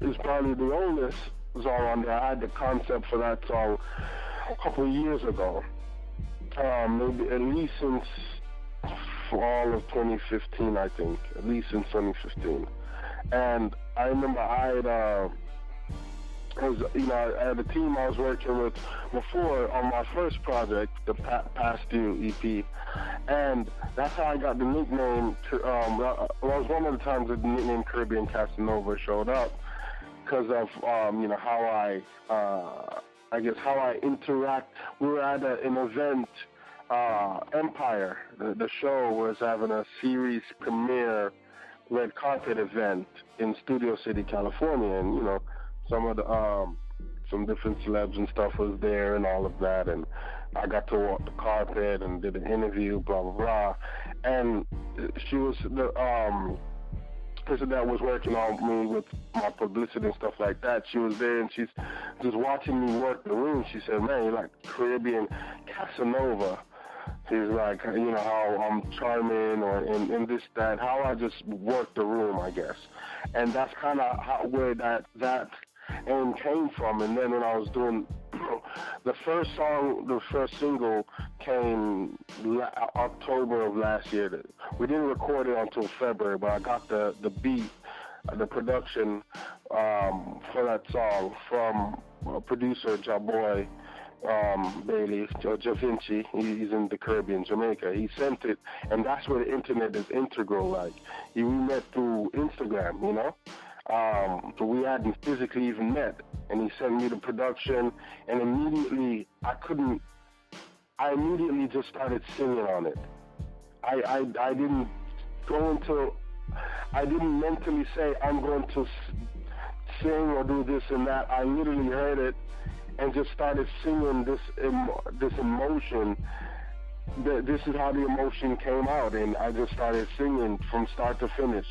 is probably the oldest song on there. I had the concept for that song a couple of years ago, maybe at least since fall of 2015, I think, at least in 2015. And I remember because the team I was working with before on my first project, the Past Due EP, and that's how I got the nickname. Was one of the times that the nickname Caribbean-Casanova showed up, because of how how I interact. We were at an event. Empire, the show was having a series premiere red carpet event in Studio City, California, and some of the some different celebs and stuff was there and all of that, and I got to walk the carpet and did an interview, blah blah blah, and she was the person that was working on me with my publicity and stuff like that. She was there and she's just watching me work the room. She said, "Man, you're like Caribbean Casanova." She's like, how I'm charming and this, that, how I just work the room, I guess. And that's kind of where that aim came from. And then when I was doing the first single came October of last year. We didn't record it until February, but I got the beat, the production for that song from producer Jaboy Bailey, Da Vinci. He's in the Caribbean, Jamaica. He sent it, and that's where the internet is integral. Like, we met through Instagram, so we hadn't physically even met, and he sent me the production, and immediately I immediately just started singing on it. I didn't go into, I didn't mentally say I'm going to sing or do this and that. I literally heard it and just started singing this emotion. This is how the emotion came out, and I just started singing from start to finish.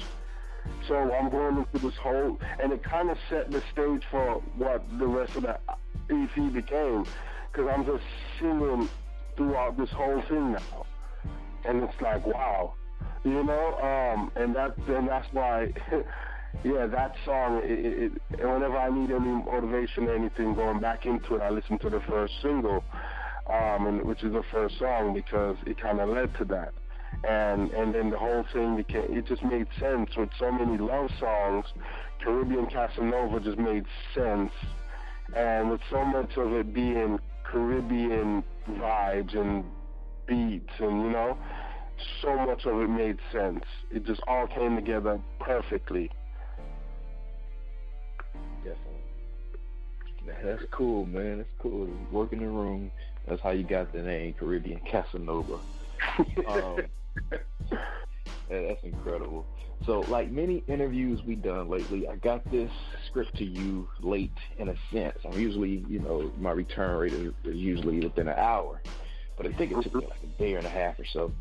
So I'm going into this whole, and it kind of set the stage for what the rest of the EP became, because I'm just singing throughout this whole thing now, and it's like, wow, and that's why. Yeah, that song, whenever I need any motivation or anything going back into it, I listen to the first single, which is the first song, because it kind of led to that. And then the whole thing it just made sense. With so many love songs, Caribbean Casanova just made sense. And with so much of it being Caribbean vibes and beats and, so much of it made sense. It just all came together perfectly. Definitely. That's cool, man. That's cool. Work in the room. That's how you got the name Caribbean Casanova. That's incredible. So, like many interviews we done lately, I got this script to you late in a sense. I'm usually, my return rate is usually within an hour, but I think it took me like a day and a half or so.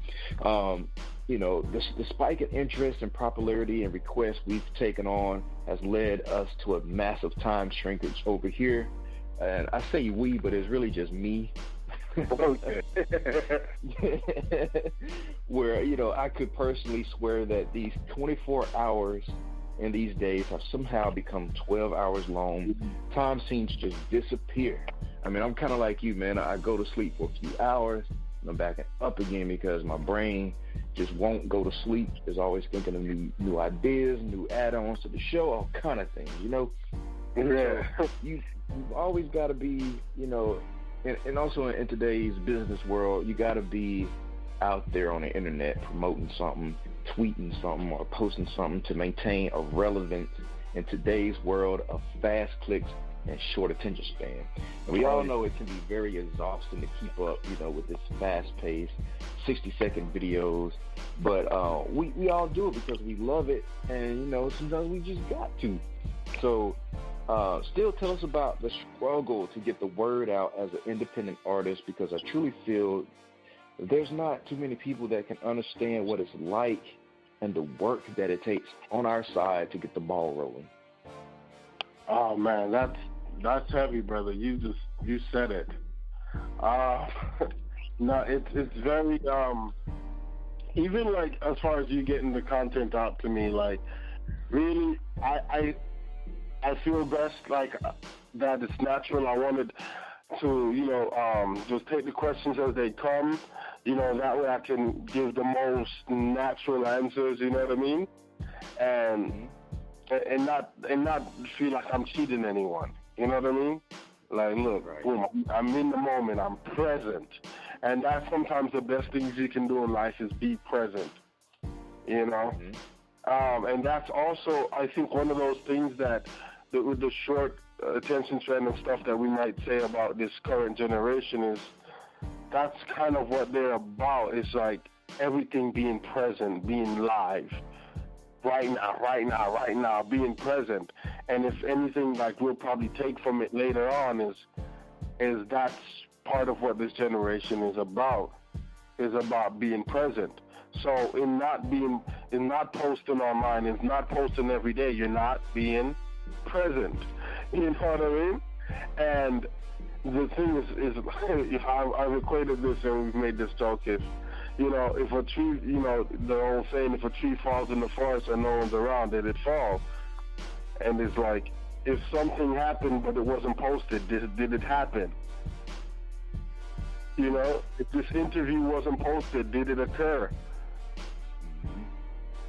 The spike in interest and popularity and requests we've taken on has led us to a massive time shrinkage over here. And I say we, but it's really just me. Okay. Where, I could personally swear that these 24 hours in these days have somehow become 12 hours long. Time seems to just disappear. I mean, I'm kind of like you, man. I go to sleep for a few hours, and I'm back up again because my brain just won't go to sleep. It's always thinking of new ideas, new add-ons to the show, all kind of things, Yeah. So you've always got to be, and also in today's business world, you got to be out there on the internet promoting something, tweeting something, or posting something to maintain a relevance in today's world of fast clicks and short attention span. And we all know it can be very exhausting to keep up, with this fast-paced 60-second videos. But we all do it because we love it, and sometimes we just got to. So still tell us about the struggle to get the word out as an independent artist, because I truly feel there's not too many people that can understand what it's like and the work that it takes on our side to get the ball rolling. Oh man, that's heavy, brother. You said it. No, it's very even like as far as you getting the content out to me, like really, I feel best like that it's natural. I wanted to just take the questions as they come. That way I can give the most natural answers. You know what I mean? And not feel like I'm cheating anyone. You know what I mean? Like, look, boom, I'm in the moment, I'm present. And that's sometimes the best things you can do in life is be present, you know? And that's also, I think, one of those things that with the short attention span and stuff that we might say about this current generation is that's kind of what they're about. It's like everything being present, being live. Right now, being present. And if anything, like we'll probably take from it later on is that's part of what this generation is about being present. So in not posting online, in not posting every day, you're not being present. You know what I mean? And the thing is I've equated this, and we've made this joke, if a tree, the old saying, if a tree falls in the forest and no one's around, did it fall? And it's like, if something happened but it wasn't posted, did it happen? If this interview wasn't posted, did it occur?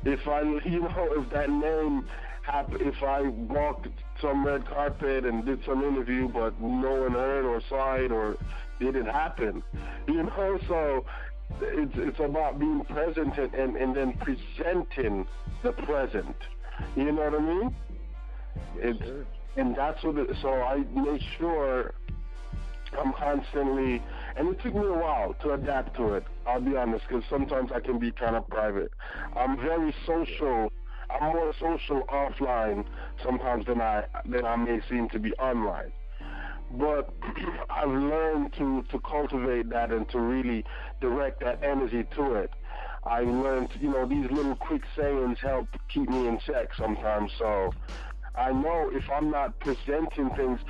If if that name happened, if I walked some red carpet and did some interview but no one heard or saw it, or did it happen? So it's about being present and then presenting the present. You know what I mean? Yes, sir. And that's what so I make sure I'm constantly, and it took me a while to adapt to it, I'll be honest, because sometimes I can be kind of private. I'm very social. I'm more social offline sometimes than I may seem to be online. But I've learned to cultivate that and to really direct that energy to it. I learned, these little quick sayings help keep me in check sometimes. So I know if I'm not presenting things,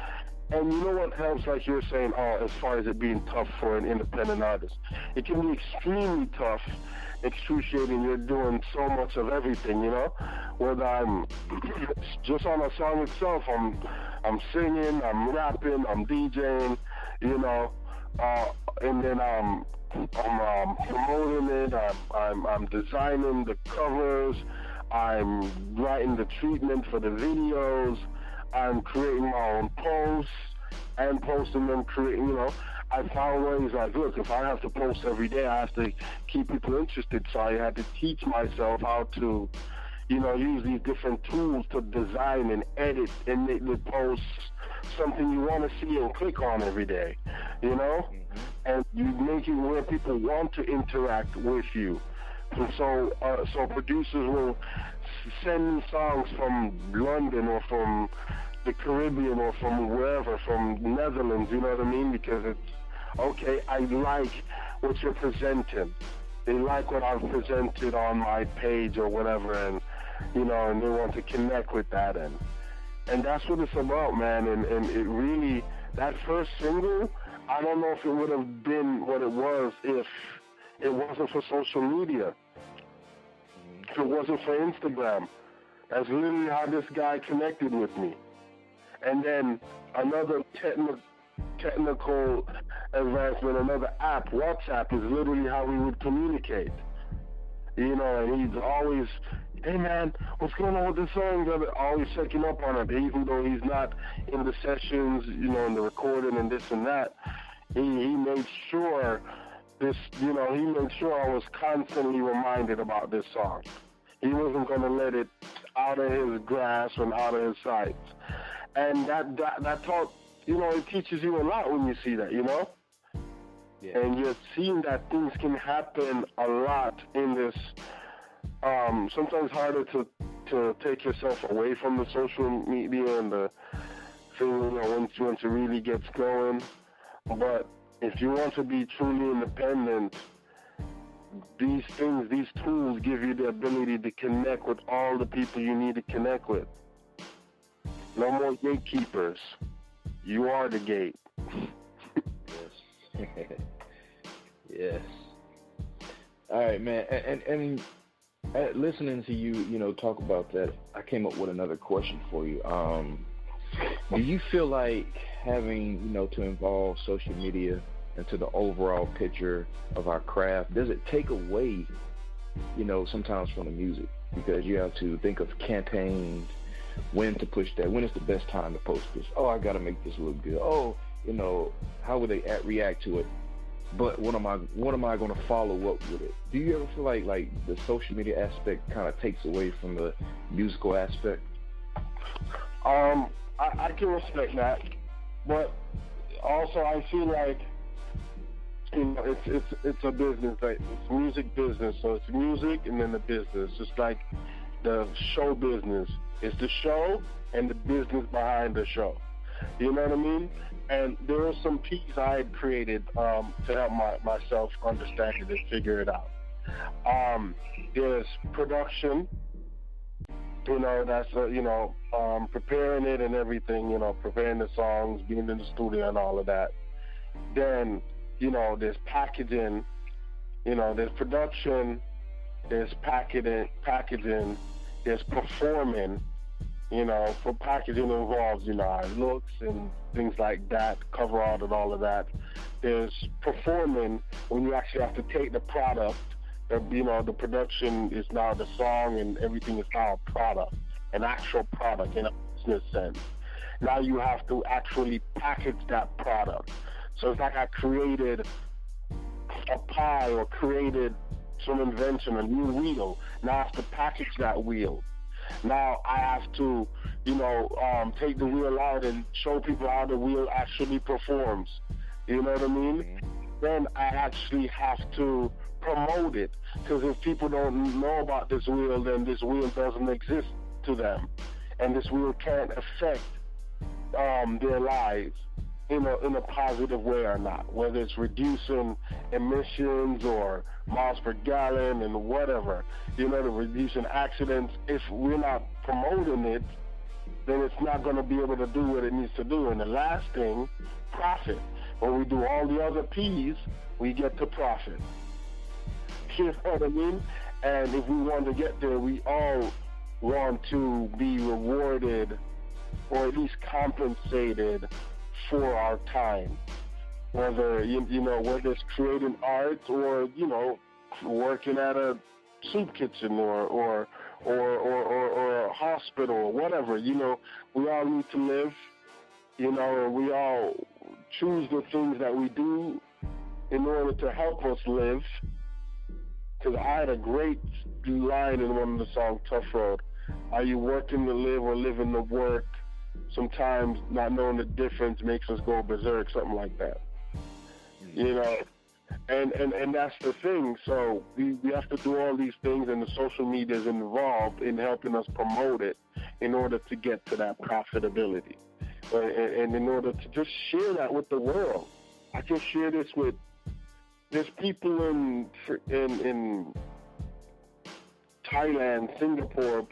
and you know what helps, like you're saying, as far as it being tough for an independent artist, it can be extremely tough, excruciating. You're doing so much of everything, whether I'm just on a song itself, I'm singing, I'm rapping, I'm DJing, and then I'm promoting it, I'm designing the covers, I'm writing the treatment for the videos, I'm creating my own posts and posting them, I found ways like, look, if I have to post every day, I have to keep people interested, so I had to teach myself how to, use these different tools to design and edit and make the posts something you want to see and click on every day, and you make it where people want to interact with you. And so producers will send me songs from London or from the Caribbean or from wherever, from Netherlands, you know what I mean? Because it's, okay, I like what you're presenting. They like what I've presented on my page or whatever, and, and they want to connect with that. And that's what it's about, man. And it really, that first single, I don't know if it would have been what it was if it wasn't for social media. If it wasn't for Instagram. That's literally how this guy connected with me. And then another technical advancement, another app, WhatsApp, is literally how we would communicate. And he's always, hey man, what's going on with this song? Always checking up on it, even though he's not in the sessions, in the recording and this and that. He made sure he made sure I was constantly reminded about this song. He wasn't going to let it out of his grasp and out of his sights. And that taught, it teaches you a lot when you see that, Yeah. And you're seeing that things can happen a lot in this, sometimes harder to take yourself away from the social media and the thing, once it really gets going. But if you want to be truly independent, these things, these tools give you the ability to connect with all the people you need to connect with. No more gatekeepers. You are the gate. Yes. Yes. All right, man. And listening to you, talk about that, I came up with another question for you. Do you feel like having, to involve social media into the overall picture of our craft, does it take away, sometimes from the music? Because you have to think of campaigns, when to push that, when is the best time to post this. Oh, I got to make this look good. Oh, how would they react to it? But what am I going to follow up with it? Do you ever feel like the social media aspect kind of takes away from the musical aspect? I can respect that, but also I feel like it's a business, like it's music business, so it's music and then the business. Just like the show business, it's the show and the business behind the show. You know what I mean? And there are some pieces I had created to help myself understand it and figure it out. There's production. That's preparing it and everything. Preparing the songs, being in the studio and all of that. Then there's packaging. There's production. There's packaging. There's performing. For packaging involves, how it looks and things like that, cover art and all of that. There's performing when you actually have to take the product. The production is now the song and everything is now a product, an actual product in a business sense. Now you have to actually package that product. So it's like I created a pie or created some invention, a new wheel. Now I have to package that wheel. Now I have to, take the wheel out and show people how the wheel actually performs. You know what I mean? Then I actually have to promote it, because if people don't know about this wheel, then this wheel doesn't exist to them, and this wheel can't affect their lives in a positive way or not, whether it's reducing emissions or miles per gallon and whatever, the reducing accidents. If we're not promoting it, then it's not going to be able to do what it needs to do. And the last thing, profit. When we do all the other P's, we get to profit. You know what I mean? And if we want to get there, we all want to be rewarded or at least compensated for our time. Whether whether it's creating art or working at a soup kitchen or a hospital or whatever. We all need to live. And we all choose the things that we do in order to help us live. Because I had a great line in one of the songs, Tough Road. Are you working to live or living to work? Sometimes not knowing the difference makes us go berserk, something like that. And that's the thing. So we have to do all these things, and the social media is involved in helping us promote it in order to get to that profitability. And in order to just share that with the world. I can share this with there's people in Thailand, Singapore,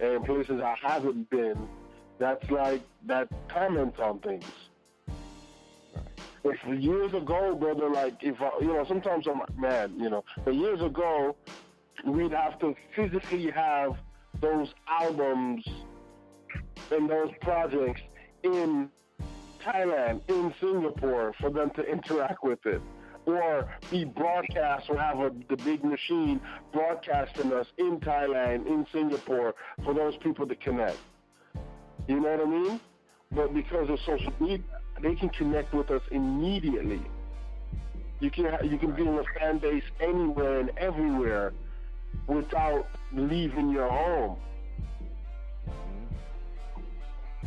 and places I haven't been, that comment on things. If years ago, brother, sometimes I'm like, man, but years ago, we'd have to physically have those albums and those projects in Thailand, in Singapore, for them to interact with it. Or be broadcast, or have the big machine broadcasting us in Thailand, in Singapore, for those people to connect. You know what I mean? But because of social media, they can connect with us immediately. You can be in a fan base anywhere and everywhere without leaving your home.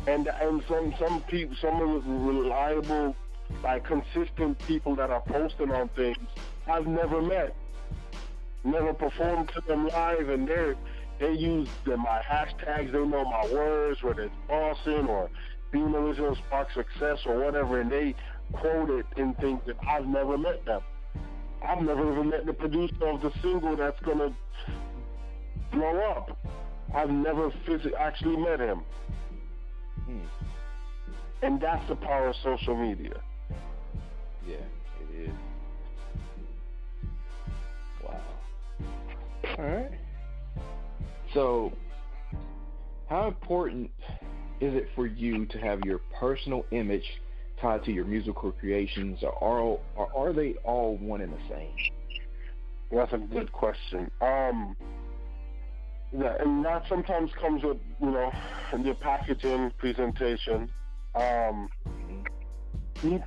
And some people, some of the reliable, consistent people that are posting on things, I've never met, never performed to them live, and they use my hashtags, they know my words, whether it's Boston or Being Original Spark Success or whatever, and they quote it in things that I've never met them. I've never even met the producer of the single that's gonna blow up. I've never actually met him. And that's the power of social media. Yeah, it is. Wow. All right. So, how important is it for you to have your personal image tied to your musical creations, or are they all one and the same? That's a good question. and that sometimes comes with, the packaging presentation. Me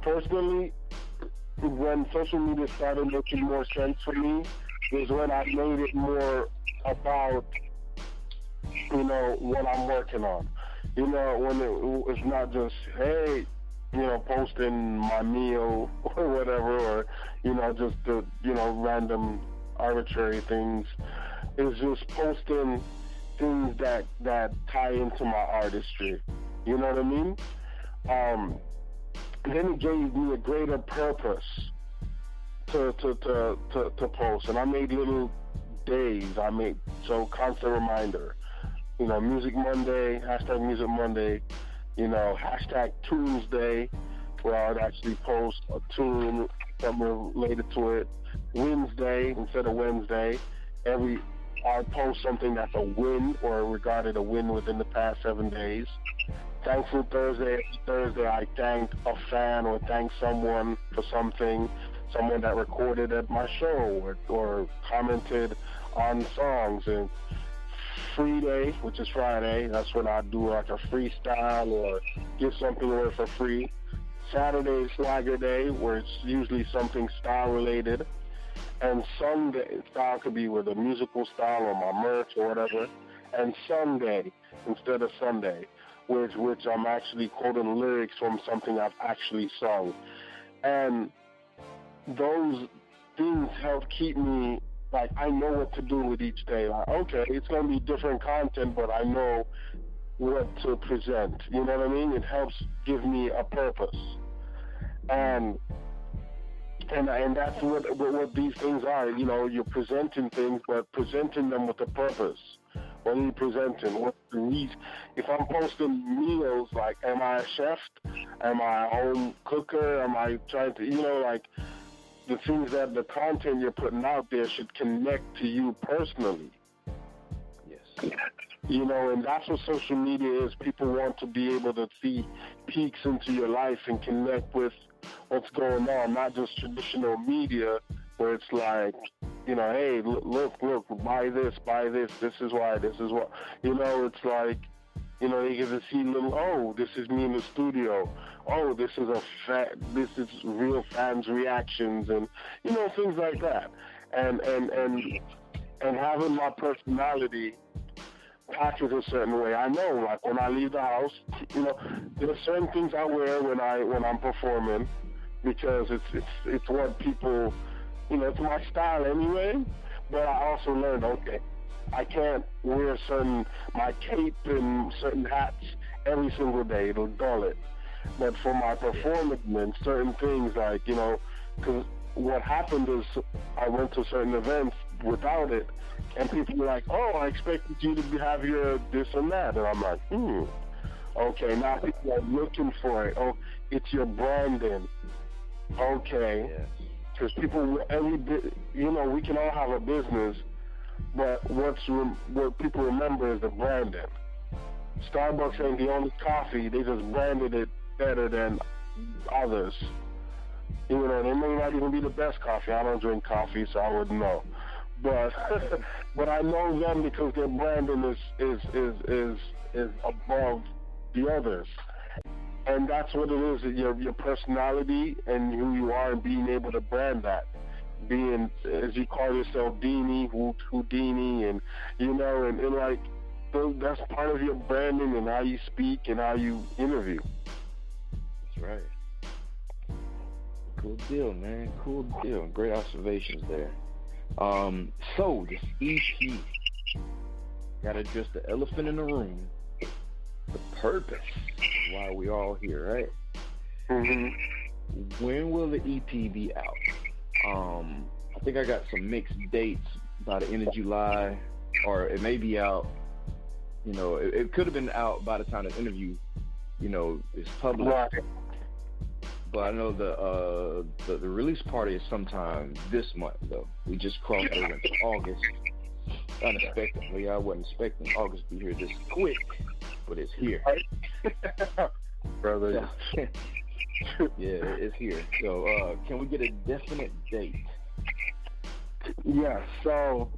personally, when social media started making more sense for me, is when I made it more about, what I'm working on. When it's not just, hey, posting my meal or whatever, or, just the, random arbitrary things. It's just posting things that tie into my artistry. You know what I mean? Then it gave me a greater purpose to post, and I made little days. Constant reminder. Music Monday, hashtag Music Monday. Hashtag Tuesday, where I'd actually post a tune, something related to it. Wednesday instead of Wednesday, I'd post something that's a win or regarded a win within the past 7 days. Thankful Thursday, I thanked a fan or thanked someone for something, someone that recorded at my show or commented on songs. And Free Day, which is Friday, that's when I do like a freestyle or give something away for free. Saturday is Swagger Day, where it's usually something style related. And Sunday, style could be with a musical style or my merch or whatever. And Sunday instead of Sunday, which I'm actually quoting lyrics from something I've actually sung. And those things help keep me, like, I know what to do with each day. Like, okay, it's going to be different content, but I know what to present. You know what I mean? It helps give me a purpose. And that's what these things are. You're presenting things, but presenting them with a purpose. What are you presenting? What's the reason? If I'm posting meals, like, am I a chef? Am I a home cooker? Am I trying to, the things that the content you're putting out there should connect to you personally. Yes. And that's what social media is. People want to be able to see peeks into your life and connect with what's going on, not just traditional media where it's like, hey, look, buy this, this is why, it's like, you get to see this is me in the studio. Oh, this is real fans' reactions and, things like that. And having my personality packaged a certain way. I know, like, when I leave the house, there's certain things I wear when I'm performing because it's what people, it's my style anyway. But I also learned, okay, I can't wear my cape and certain hats every single day. It'll dull it. But for my performance, certain things like, because what happened is I went to certain events without it, and people were like, oh, I expected you to have your this and that. And I'm like, okay, now people are looking for it. Oh, it's your branding. Okay. Because people, we can all have a business, but what people remember is the branding. Starbucks ain't the only coffee. They just branded it better than others. They may not even be the best coffee. I don't drink coffee, so I wouldn't know. But but I know them because their branding is above the others. And that's what it is, your personality and who you are and being able to brand that. Being, as you call yourself, Houdini, and, and like, that's part of your branding and how you speak and how you interview. That's right. Cool deal, man. Cool deal. Great observations there. So, this EP, gotta address the elephant in the room. The purpose of why we all here, right? Mm-hmm. When will the EP be out? I think I got some mixed dates by the end of July, or it may be out. It could have been out by the time the interview, is published. Right. But I know the release party is sometime this month, though. We just crossed over into August. Unexpectedly, I wasn't expecting August to be here this quick, but it's here. Brother. Yeah, it's here. So, can we get a definite date? Yeah, so,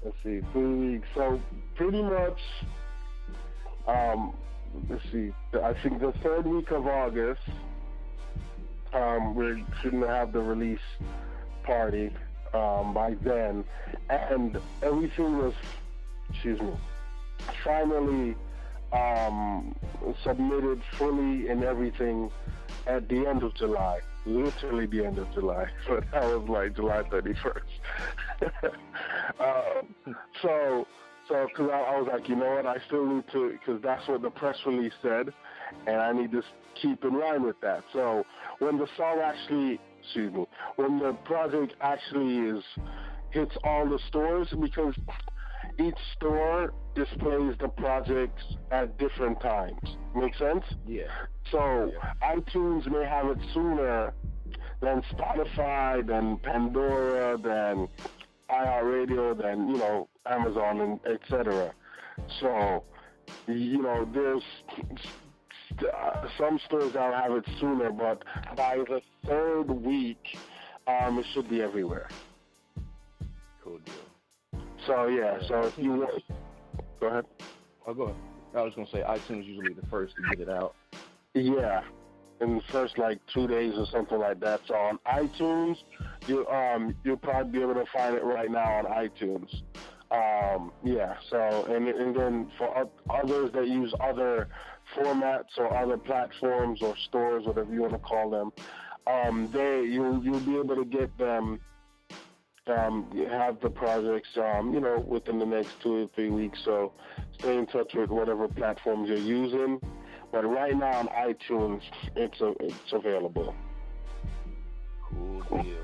let's see, 3 weeks. So pretty much, let's see, I think the 3rd week of August, we shouldn't have the release party by then, and everything was, finally submitted fully and everything at the end of July, literally the end of July. So that was like July 31st. So because I was like, you know what, I still need to, because that's what the press release said, and I need to keep in line with that. So when the song actually, when the project actually hits all the stores, because each store displays the projects at different times. Make sense? Yeah. So iTunes may have it sooner than Spotify, than Pandora, than iHeartRadio, than, you know, Amazon, and etc. So, you know, there's some stores that'll have it sooner, but by the 3rd week, it should be everywhere. Cool deal. So so if you want, go ahead. Oh, go ahead. I was gonna say iTunes usually the first to get it out. Yeah, in the first like 2 days or something like that. So on iTunes, you'll probably be able to find it right now on iTunes. So and then for others that use other formats or other platforms or stores, whatever you want to call them, you'll be able to get them. Have the projects, you know, within the next 2 or 3 weeks. So stay in touch with whatever platforms you're using. But right now on iTunes, it's available. Cool deal.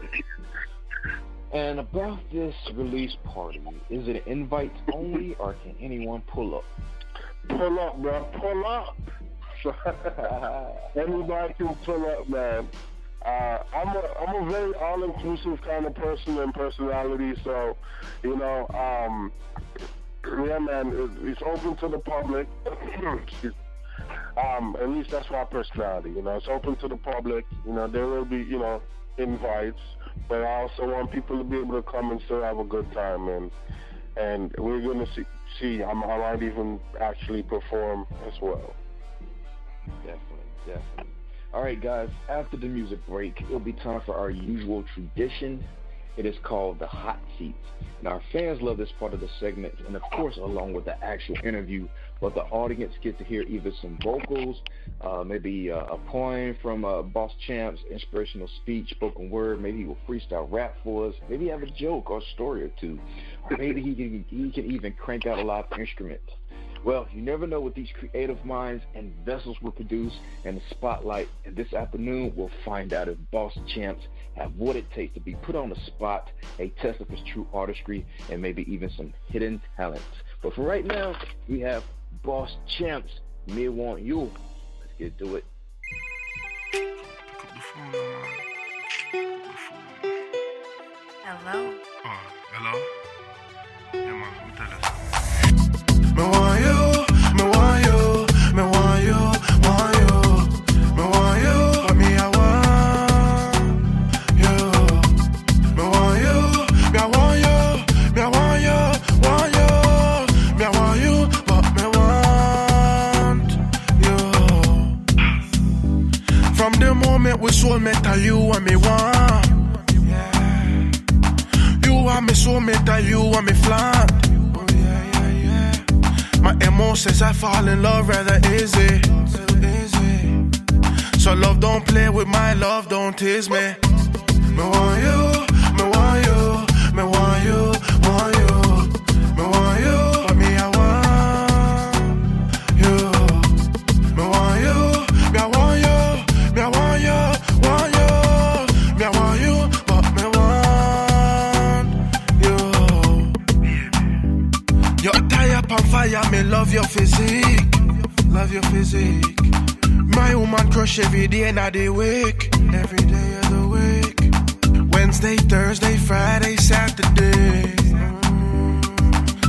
And about this release party, is it invites only, or can anyone pull up? Pull up, bro. Pull up. Anybody can pull up, man. I'm a very all-inclusive kind of person and personality, so, you know, yeah, man, it's open to the public. At least that's my personality, you know. It's open to the public. You know, there will be, you know, invites, but I also want people to be able to come and still have a good time, and we're going to see. I might even actually perform as well. Definitely. All right, guys, after the music break, it'll be time for our usual tradition. It is called the Hot Seats. And our fans love this part of the segment, and of course, along with the actual interview, but the audience gets to hear either some vocals, maybe a poem from Boss Champ's inspirational speech, spoken word. Maybe he will freestyle rap for us. Maybe have a joke or a story or two. Or maybe he can even crank out a live instrument. Well, you never know what these creative minds and vessels will produce in the spotlight, and this afternoon we'll find out if Boss Champs have what it takes to be put on the spot, a test of his true artistry, and maybe even some hidden talents. But for right now, we have Boss Champs, Mi-wan-u. Let's get to it. Hello? Hello? Yeah, man, let me tell you. Me want you, me want you, me want you, want you. Me want you, but me I want you. Me want you, me I want you, me I want you, want you. Me I want you, but me want you. From the moment we soulmate, are you and me want. You are me soulmate, are you and me flan. My emotions, I fall in love rather easy. So love don't play with my love, don't tease me. Me want you, me want you, me want you, want you. Me want you, but me I want you. Me want you, me I want you, me I want you, want you. Me I want you, but me want you. You're tired on fire, me love your physique. Love your physique. My woman crush every day and I day week. Every day of the week. Wednesday, Thursday, Friday, Saturday.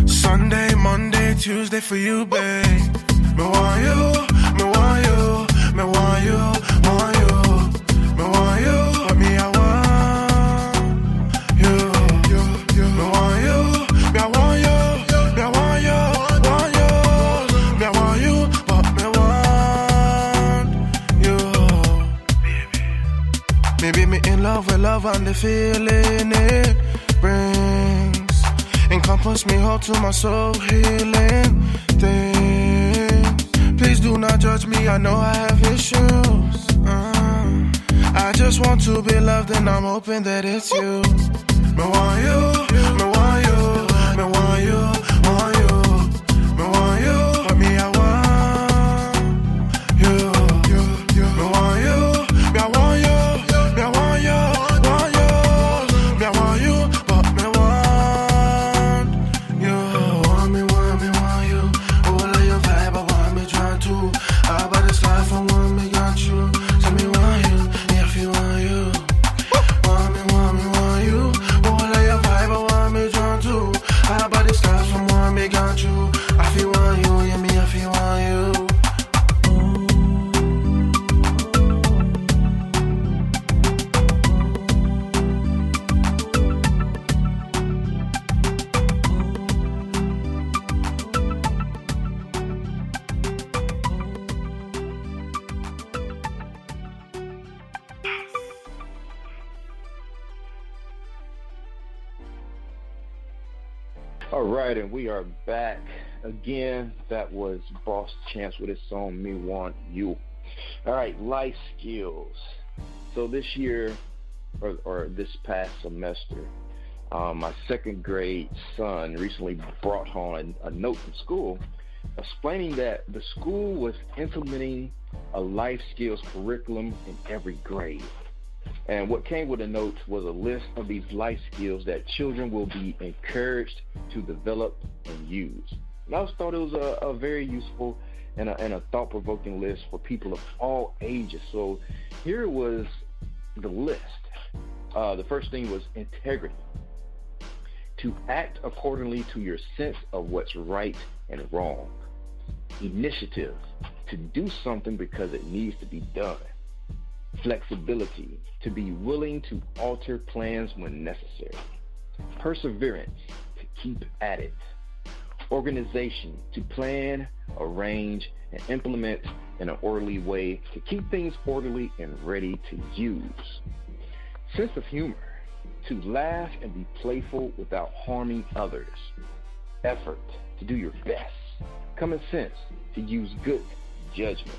Sunday, Monday, Tuesday for you, babe. Me want you, me want you, me want you, want you. Me want you, but me I want you. Me want you, me I want you. me in love with love and the feeling it brings. Encompass me whole to my soul, healing things. Please do not judge me, I know I have issues. I just want to be loved and I'm hoping that it's you. Me want you, me want you, me want you, want you. Me want you, but me I want you. Me want you, me I want you, me I want you, want you. Me I want you, but me want you. Want me, want you. Oh, I love your vibe, I want me try to. How about this life, I want me got you. Tell me want you, if you want you. Want me, want you. Oh, I love your vibe, I want me try to. How about this life, I want me got you. I feel want you, yeah, me, I feel want you. All right, and we are back again. That was Boss Chance with his song Mi-wan-u. All right, life skills. So this year, or this past semester, my second grade son recently brought home a note from school explaining that the school was implementing a life skills curriculum in every grade. And what came with the notes was a list of these life skills that children will be encouraged to develop and use. And I thought it was a very useful and a thought-provoking list for people of all ages. So here was the list. The first thing was integrity. To act accordingly to your sense of what's right and wrong. Initiative. To do something because it needs to be done. Flexibility, to be willing to alter plans when necessary. Perseverance, to keep at it. Organization, to plan, arrange, and implement in an orderly way to keep things orderly and ready to use. Sense of humor, to laugh and be playful without harming others. Effort, to do your best. Common sense, to use good judgment.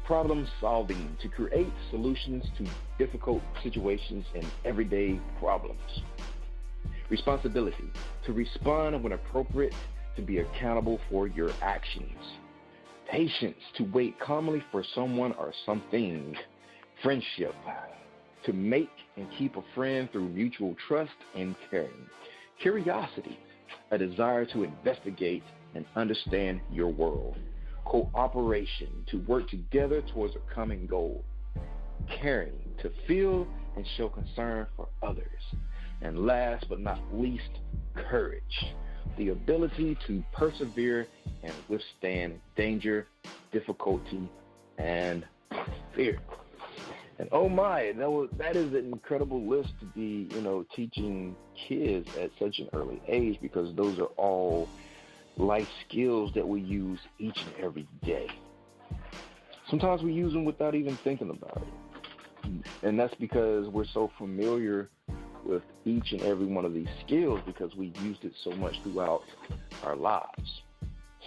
Problem solving, to create solutions to difficult situations and everyday problems. Responsibility, to respond when appropriate, to be accountable for your actions. Patience, to wait calmly for someone or something. Friendship, to make and keep a friend through mutual trust and caring. Curiosity, a desire to investigate and understand your world. Cooperation, to work together towards a common goal. Caring, to feel and show concern for others. And last but not least, courage, the ability to persevere and withstand danger, difficulty, and fear. And oh my, that is an incredible list to be, teaching kids at such an early age, because those are all life skills that we use each and every day. Sometimes we use them without even thinking about it. And that's because we're so familiar with each and every one of these skills because we used it so much throughout our lives.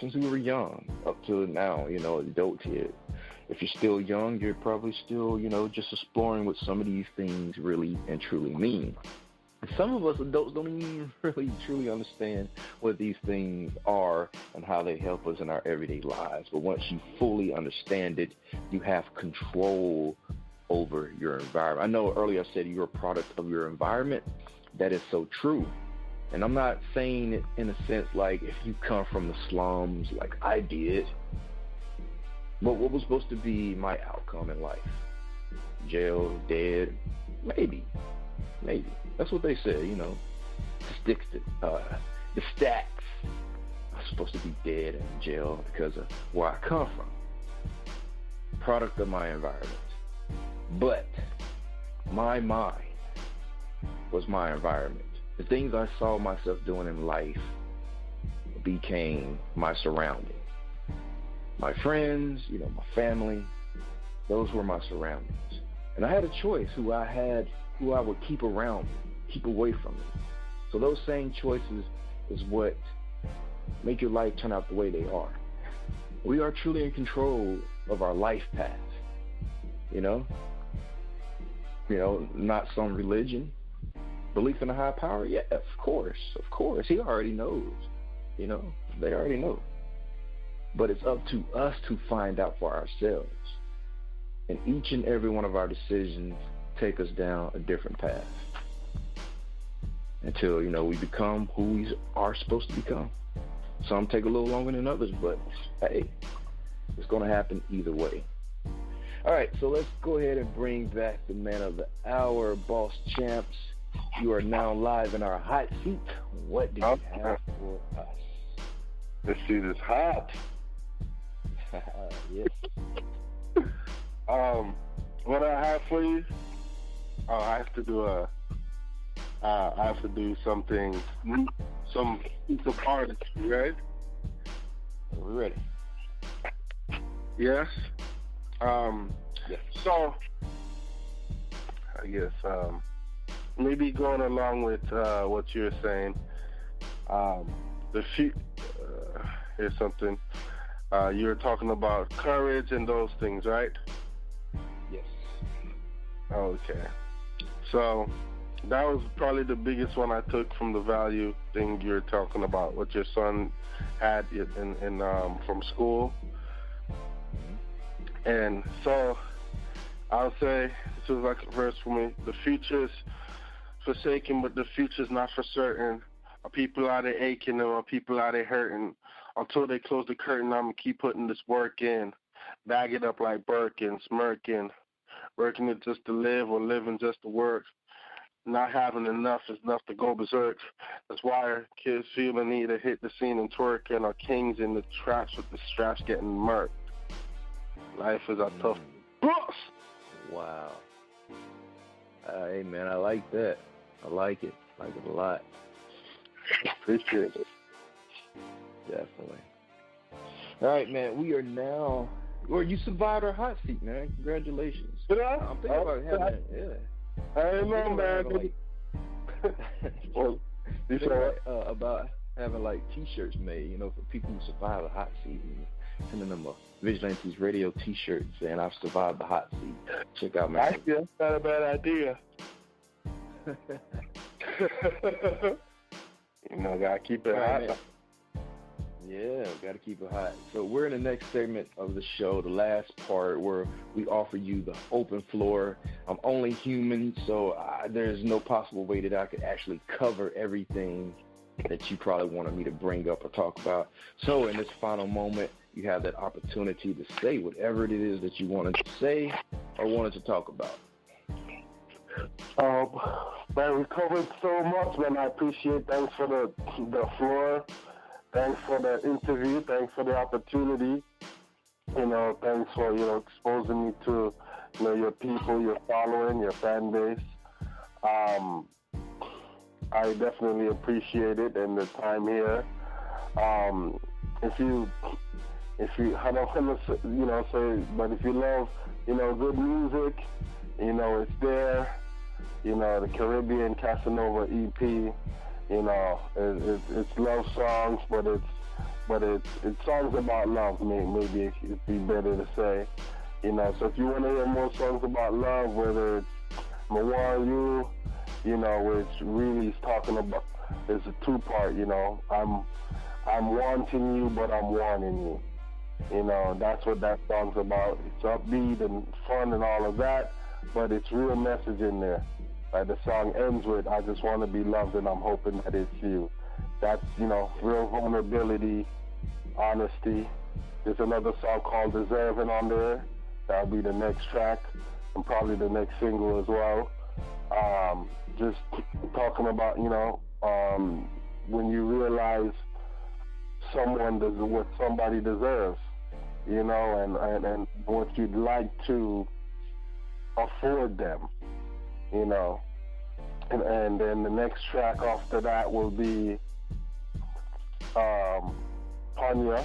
Since we were young up to now, adulthood. If you're still young, you're probably still, just exploring what some of these things really and truly mean. Some of us adults don't even really truly understand what these things are and how they help us in our everyday lives. But once you fully understand it, you have control over your environment. I know earlier I said you're a product of your environment. That is so true. And I'm not saying it in a sense like if you come from the slums like I did, but what was supposed to be my outcome in life? Jail, dead, maybe. That's what they said, the stats are supposed to be dead in jail because of where I come from. Product of my environment. But my mind was my environment. The things I saw myself doing in life became my surrounding. My friends, my family, those were my surroundings. And I had a choice who I would keep around me, keep away from me. So those same choices is what make your life turn out the way they are. We are truly in control of our life path, you know? Not some religion. Belief in a high power? Yeah, of course. He already knows, they already know. But it's up to us to find out for ourselves. And each and every one of our decisions take us down a different path until, we become who we are supposed to become. Some take a little longer than others, but hey, it's going to happen either way. All right, so let's go ahead and bring back the man of the hour, Boss Champs. You are now live in our hot seat. What do you have for us? This seat is hot. Yes. What I have for you? I have to do something, some piece of artistry, right? We're ready. Yes. Yes. So, I guess maybe going along with what you're saying, here's something. You're talking about courage and those things, right? Yes. Okay. So that was probably the biggest one I took from the value thing you're talking about, what your son had in from school. And so I'll say, this is like a verse for me, the future's forsaken, but the future's not for certain. Our people out there aching and our people out there hurting. Until they close the curtain, I'm going to keep putting this work in. Bag it up like Birkin, smirking. Working it just to live or living just to work. Not having enough is enough to go berserk. That's why our kids feel the need to hit the scene and twerk, and our kings in the traps with the straps getting murked. Life is a tough boss. Wow. Hey, man, I like that. I like it. I like it a lot. Appreciate it. Definitely. All right, man, we are now... Well, you survived our hot seat, man. Congratulations. Did I? I'm thinking about having it, yeah. I don't know, man. Well, about having, like, T-shirts made, for people who survive the hot seat, and sending them a Vigilantes Radio T-shirt saying, I've survived the hot seat. Check out my... Actually, that's not a bad idea. Gotta keep it hot. Man. Yeah, gotta keep it hot. So we're in the next segment of the show, the last part, where we offer you the open floor. I'm only human, so there's no possible way that I could actually cover everything that you probably wanted me to bring up or talk about. So in this final moment, you have that opportunity to say whatever it is that you wanted to say or wanted to talk about. Man, we covered so much, man. I appreciate. Thanks for the floor. Thanks for the interview. Thanks for the opportunity. Thanks for exposing me to your people, your following, your fan base. I definitely appreciate it and the time here. If you I don't want to say, but if you love good music, it's there. The Caribbean-Casanova EP. It's love songs, but it's songs about love. Maybe it'd be better to say. So if you want to hear more songs about love, whether it's mi-wan-u, which really is talking about, it's a two-part. I'm wanting you, but I'm wanting you. That's what that song's about. It's upbeat and fun and all of that, but it's real message in there. The song ends with, I just want to be loved and I'm hoping that it's you. That's, real vulnerability, honesty. There's another song called Deserving on there. That'll be the next track and probably the next single as well. Just talking about, when you realize someone does what somebody deserves, and what you'd like to afford them. And then the next track after that will be Panya,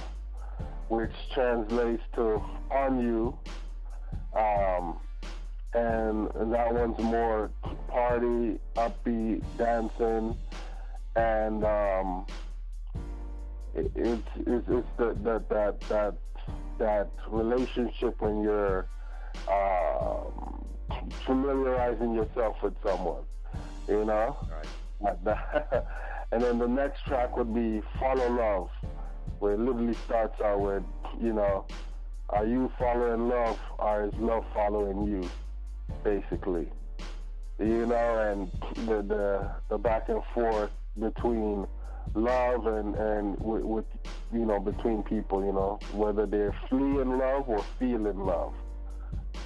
which translates to on you. and that one's more party, upbeat, dancing, and it's that relationship when you're familiarizing yourself with someone, you know? Right. Like that. And then the next track would be Follow Love, where it literally starts out with, you know, are you following love or is love following you, basically? You know, and the back and forth between love and with you know, between people, you know, whether they're fleeing love or feeling love,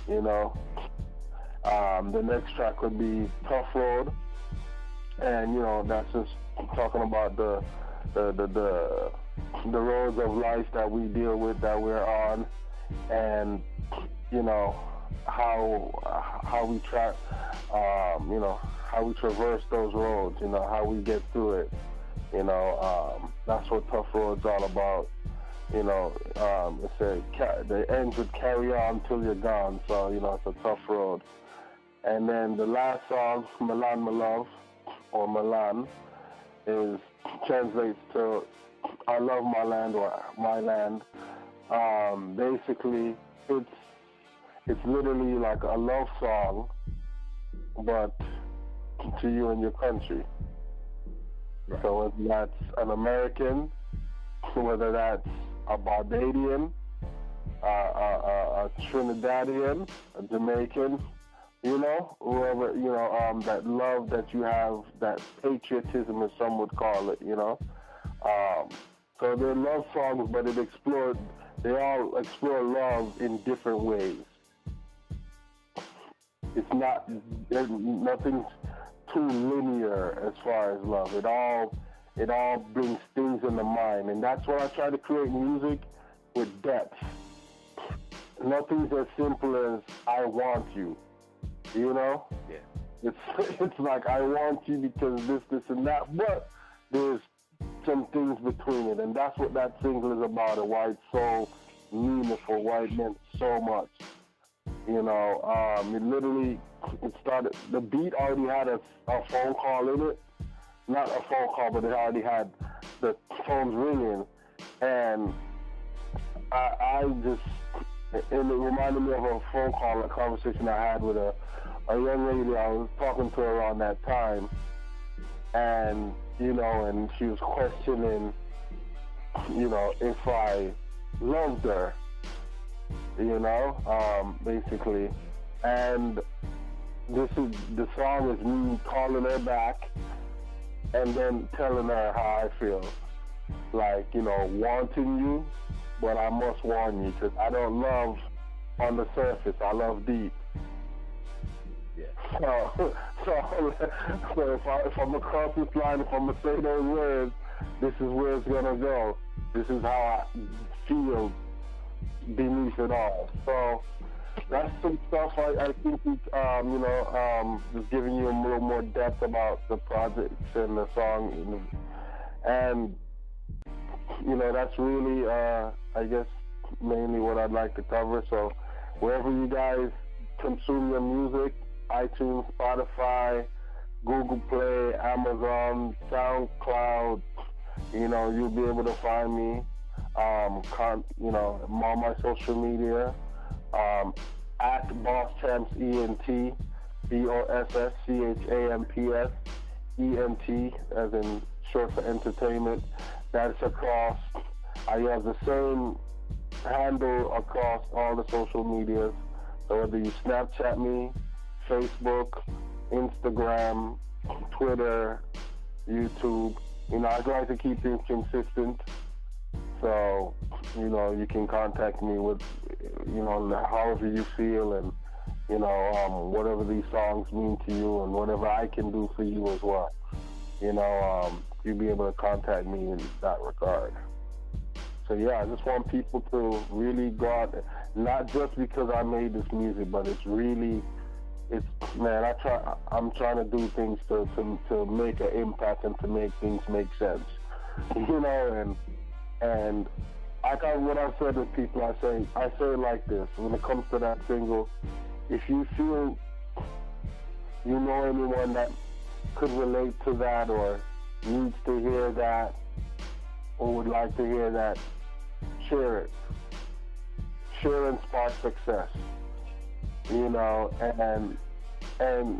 you know. The next track would be Tough Road, and you know, that's just talking about the roads of life that we deal with, that we're on, and you know, how we you know, how we traverse those roads, you know, how we get through it, you know. That's what Tough Road's all about, you know. It said the ends would carry on till you're gone, so you know, it's a tough road. And then the last song, Milan My Love, or Milan, translates to I Love My Land, or My Land. Basically, it's literally like a love song, but to you and your country. Right. So whether that's an American, whether that's a Barbadian, a Trinidadian, a Jamaican, you know, whoever, you know, that love that you have, that patriotism, as some would call it, you know. So they're love songs, but they all explore love in different ways. It's not, nothing's too linear as far as love. It all brings things in the mind, and that's why I try to create music with depth. Nothing's as simple as I want you, you know? Yeah. It's like I want you because this, and that, but there's some things between it, and that's what that single is about, and why it's so meaningful, why it meant so much. You know, it started, the beat already had a phone call in it. Not a phone call, but it already had the phones ringing. And it reminded me of a phone call, a conversation I had with a young lady. I was talking to her around that time. And, you know, and she was questioning, you know, if I loved her, you know, basically. And the song is me calling her back and then telling her how I feel. Like, you know, wanting you, but I must warn you, because I don't love on the surface, I love deep. Yeah. So if I'm across this line, if I'm going to say those words, this is where it's going to go. This is how I feel beneath it all. So that's some stuff I think, you know, just giving you a little more depth about the projects and the song. And, you know, that's really, I guess, mainly what I'd like to cover. So wherever you guys consume your music, iTunes, Spotify, Google Play, Amazon, SoundCloud, you know, you'll be able to find me. You know, on my social media, at BossChamps ENT, B.O.S.S, CHAMPS, ENT, as in short for entertainment. That's across, I have the same handle across all the social medias. So whether you Snapchat me, Facebook, Instagram, Twitter, YouTube, you know, I try to keep things consistent. So, you know, you can contact me with, you know, however you feel, and, you know, whatever these songs mean to you and whatever I can do for you as well. You know, you'll be able to contact me in that regard. So, yeah, I just want people to really go out, not just because I made this music, but it's really, man, I'm trying to do things to make an impact and to make things make sense. You know, and what I've said with people, I say it like this. When it comes to that single, if you feel you know anyone that could relate to that or needs to hear that or would like to hear that, share it. Share and spark success. You know, and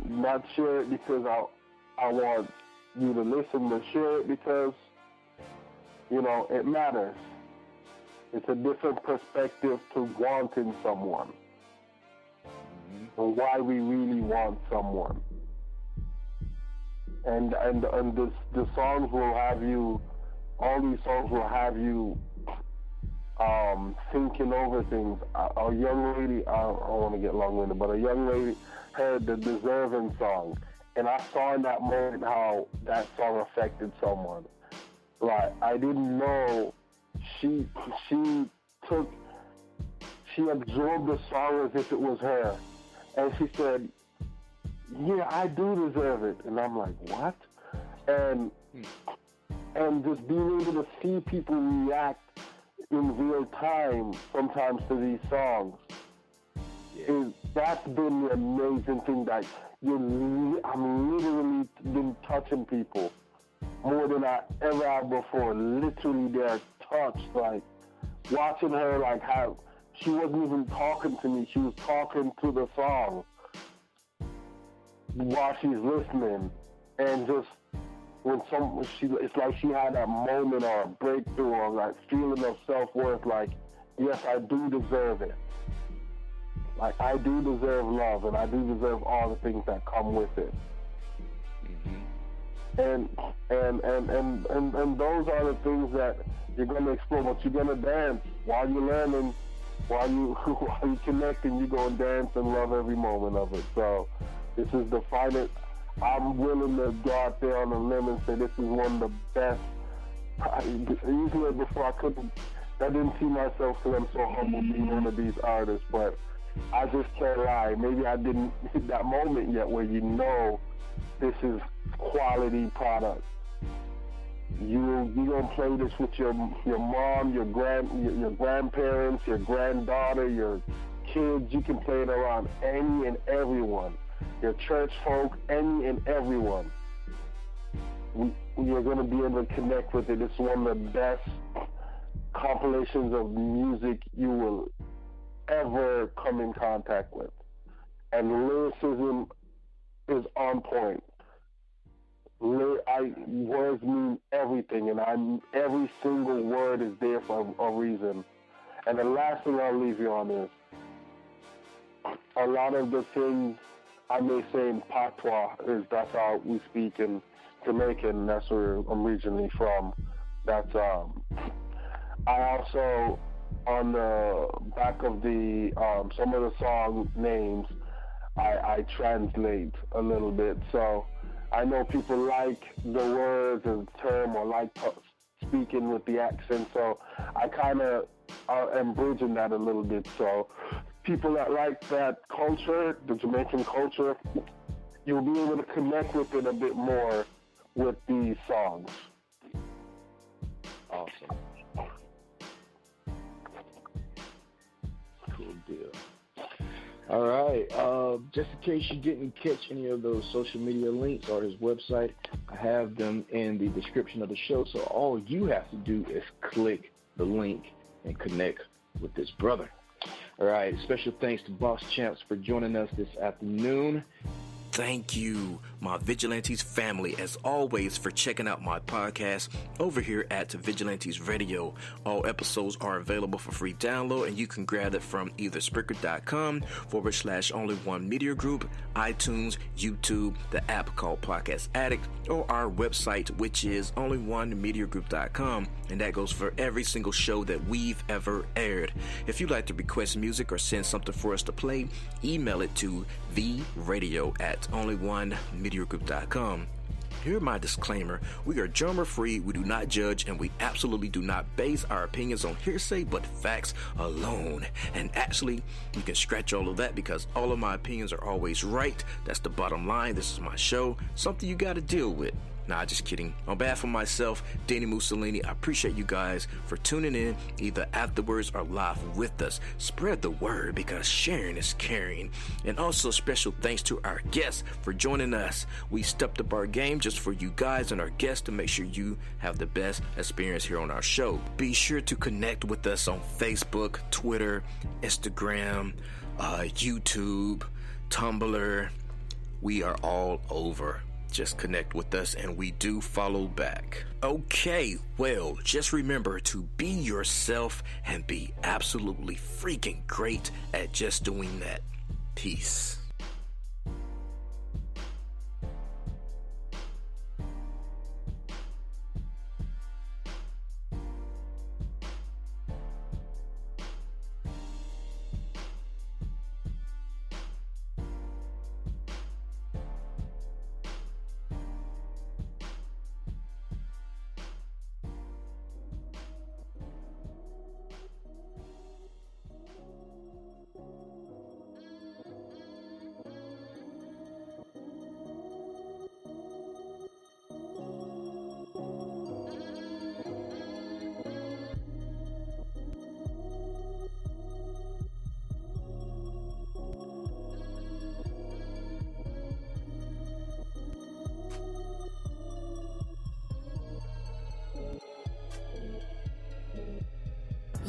not share it because I want you to listen, but share it because, you know, it matters. It's a different perspective to wanting someone. And why we really want someone. And the songs will have you, all these songs will have you thinking over things. A young lady, I don't want to get long-winded, but a young lady heard the Deserving song, and I saw in that moment how that song affected someone. Like, I didn't know she absorbed the song as if it was her. And she said, yeah, I do deserve it. And I'm like, what? And just being able to see people react in real time sometimes to these songs, that's been the amazing thing. That I'm literally been touching people more than I ever have before. Literally, they're touched. Like, watching her, like, how she wasn't even talking to me. She was talking to the song while she's listening. And just when it's like she had that moment or a breakthrough or like feeling of self-worth, like, yes, I do deserve it. Like, I do deserve love, and I do deserve all the things that come with it. And those are the things that you're gonna explore, but you're gonna dance while you're learning, while you connecting. You go and dance and love every moment of it. So this is the finest. I'm willing to go out there on a limb and say this is one of the best. Usually before I didn't see myself because I'm so humble being one of these artists, but I just can't lie. Maybe I didn't hit that moment yet where you know this is quality product. You gonna play this with your mom, your grandparents, your granddaughter, your kids. You can play it around any and everyone. Your church folk, any and everyone. You're gonna be able to connect with it. It's one of the best compilations of music you will ever come in contact with. And lyricism is on point. Words mean everything, and every single word is there for a reason. And the last thing I'll leave you on is, a lot of the things I may say in patois that's how we speak in Jamaican. That's where I'm originally from. That's I also, on the back of the some of the song names, I translate a little bit. So I know people like the words and the term or like speaking with the accent. So I kind of am bridging that a little bit. So people that like that culture, the Jamaican culture, you'll be able to connect with it a bit more with these songs. Awesome. Cool deal. All right. Just in case you didn't catch any of those social media links or his website, I have them in the description of the show. So all you have to do is click the link and connect with this brother. All right. Special thanks to Boss Champs for joining us this afternoon. Thank you, my Vigilantes family, as always, for checking out my podcast over here at Vigilantes Radio. All episodes are available for free download, and you can grab it from either Spreaker.com/Only1Media Group, iTunes, YouTube, the app called Podcast Addict, or our website, which is only1mediagroup.com, and that goes for every single show that we've ever aired. If you'd like to request music or send something for us to play, email it to theradio@only1mediagroup.com. Here's my disclaimer. We are genre-free, we do not judge, and we absolutely do not base our opinions on hearsay but facts alone. And actually, you can scratch all of that because all of my opinions are always right. That's the bottom line. This is my show, something you got to deal with. Nah, just kidding. On behalf of myself, Dini-Mussolini, I appreciate you guys for tuning in either afterwards or live with us. Spread the word because sharing is caring. And also special thanks to our guests for joining us. We stepped up our game just for you guys and our guests to make sure you have the best experience here on our show. Be sure to connect with us on Facebook, Twitter, Instagram, YouTube, Tumblr. We are all over. Just connect with us and we do follow back. Okay, well, just remember to be yourself and be absolutely freaking great at just doing that. Peace.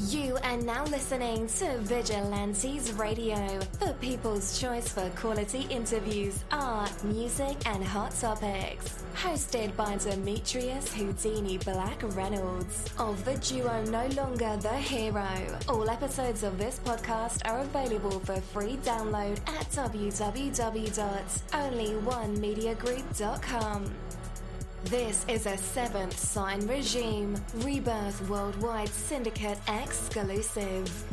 You are now listening to Vigilantes Radio, the people's choice for quality interviews, art, music, and hot topics. Hosted by Demetrius Houdini Black Reynolds of the duo No Longer the Hero. All episodes of this podcast are available for free download at www.onlyonemediagroup.com. This is a Seventh Sign Regime Rebirth Worldwide Syndicate exclusive.